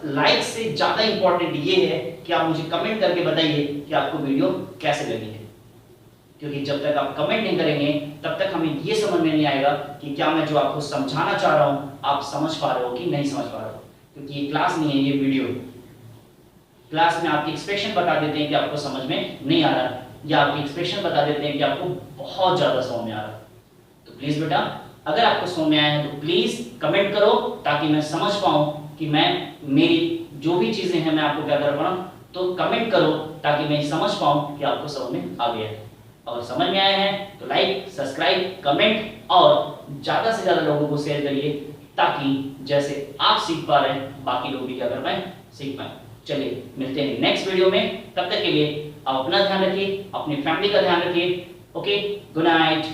लाइक से ज्यादा इंपॉर्टेंट ये है कि आप मुझे कमेंट करके बताइए कि आपको वीडियो कैसे लगी है, क्योंकि जब तक आप कमेंट नहीं करेंगे तब तक हमें ये समझ में नहीं आएगा कि क्या मैं जो आपको समझाना चाह रहा हूं आप समझ पा रहे हो कि नहीं समझ पा रहे हो। क्योंकि ये क्लास नहीं है, ये वीडियो। क्लास में आपके एक्सप्रेशन बता देते हैं कि आपको समझ में नहीं आ रहा, या आपके एक्सप्रेशन बता देते हैं कि आपको बहुत ज्यादा समझ में आ रहा। तो प्लीज बेटा, अगर आपको समझ में आया है तो प्लीज कमेंट करो ताकि मैं समझ पाऊं कि मैं मेरी जो भी चीजें हैं मैं आपको क्या कर पाऊं। तो कमेंट करो ताकि मैं समझ पाऊं कि आपको समझ में आ गया है। और समझ में आया है तो लाइक, सब्सक्राइब, कमेंट और ज्यादा से ज्यादा लोगों को शेयर करिए ताकि जैसे आप सीख पा रहे हैं बाकी लोग भी क्या कर पाए, सीख पाए। चलिए मिलते हैं नेक्स्ट वीडियो में, तब तक के लिए आप अपना ध्यान रखिए, अपनी फैमिली का ध्यान रखिए। Okay, good night.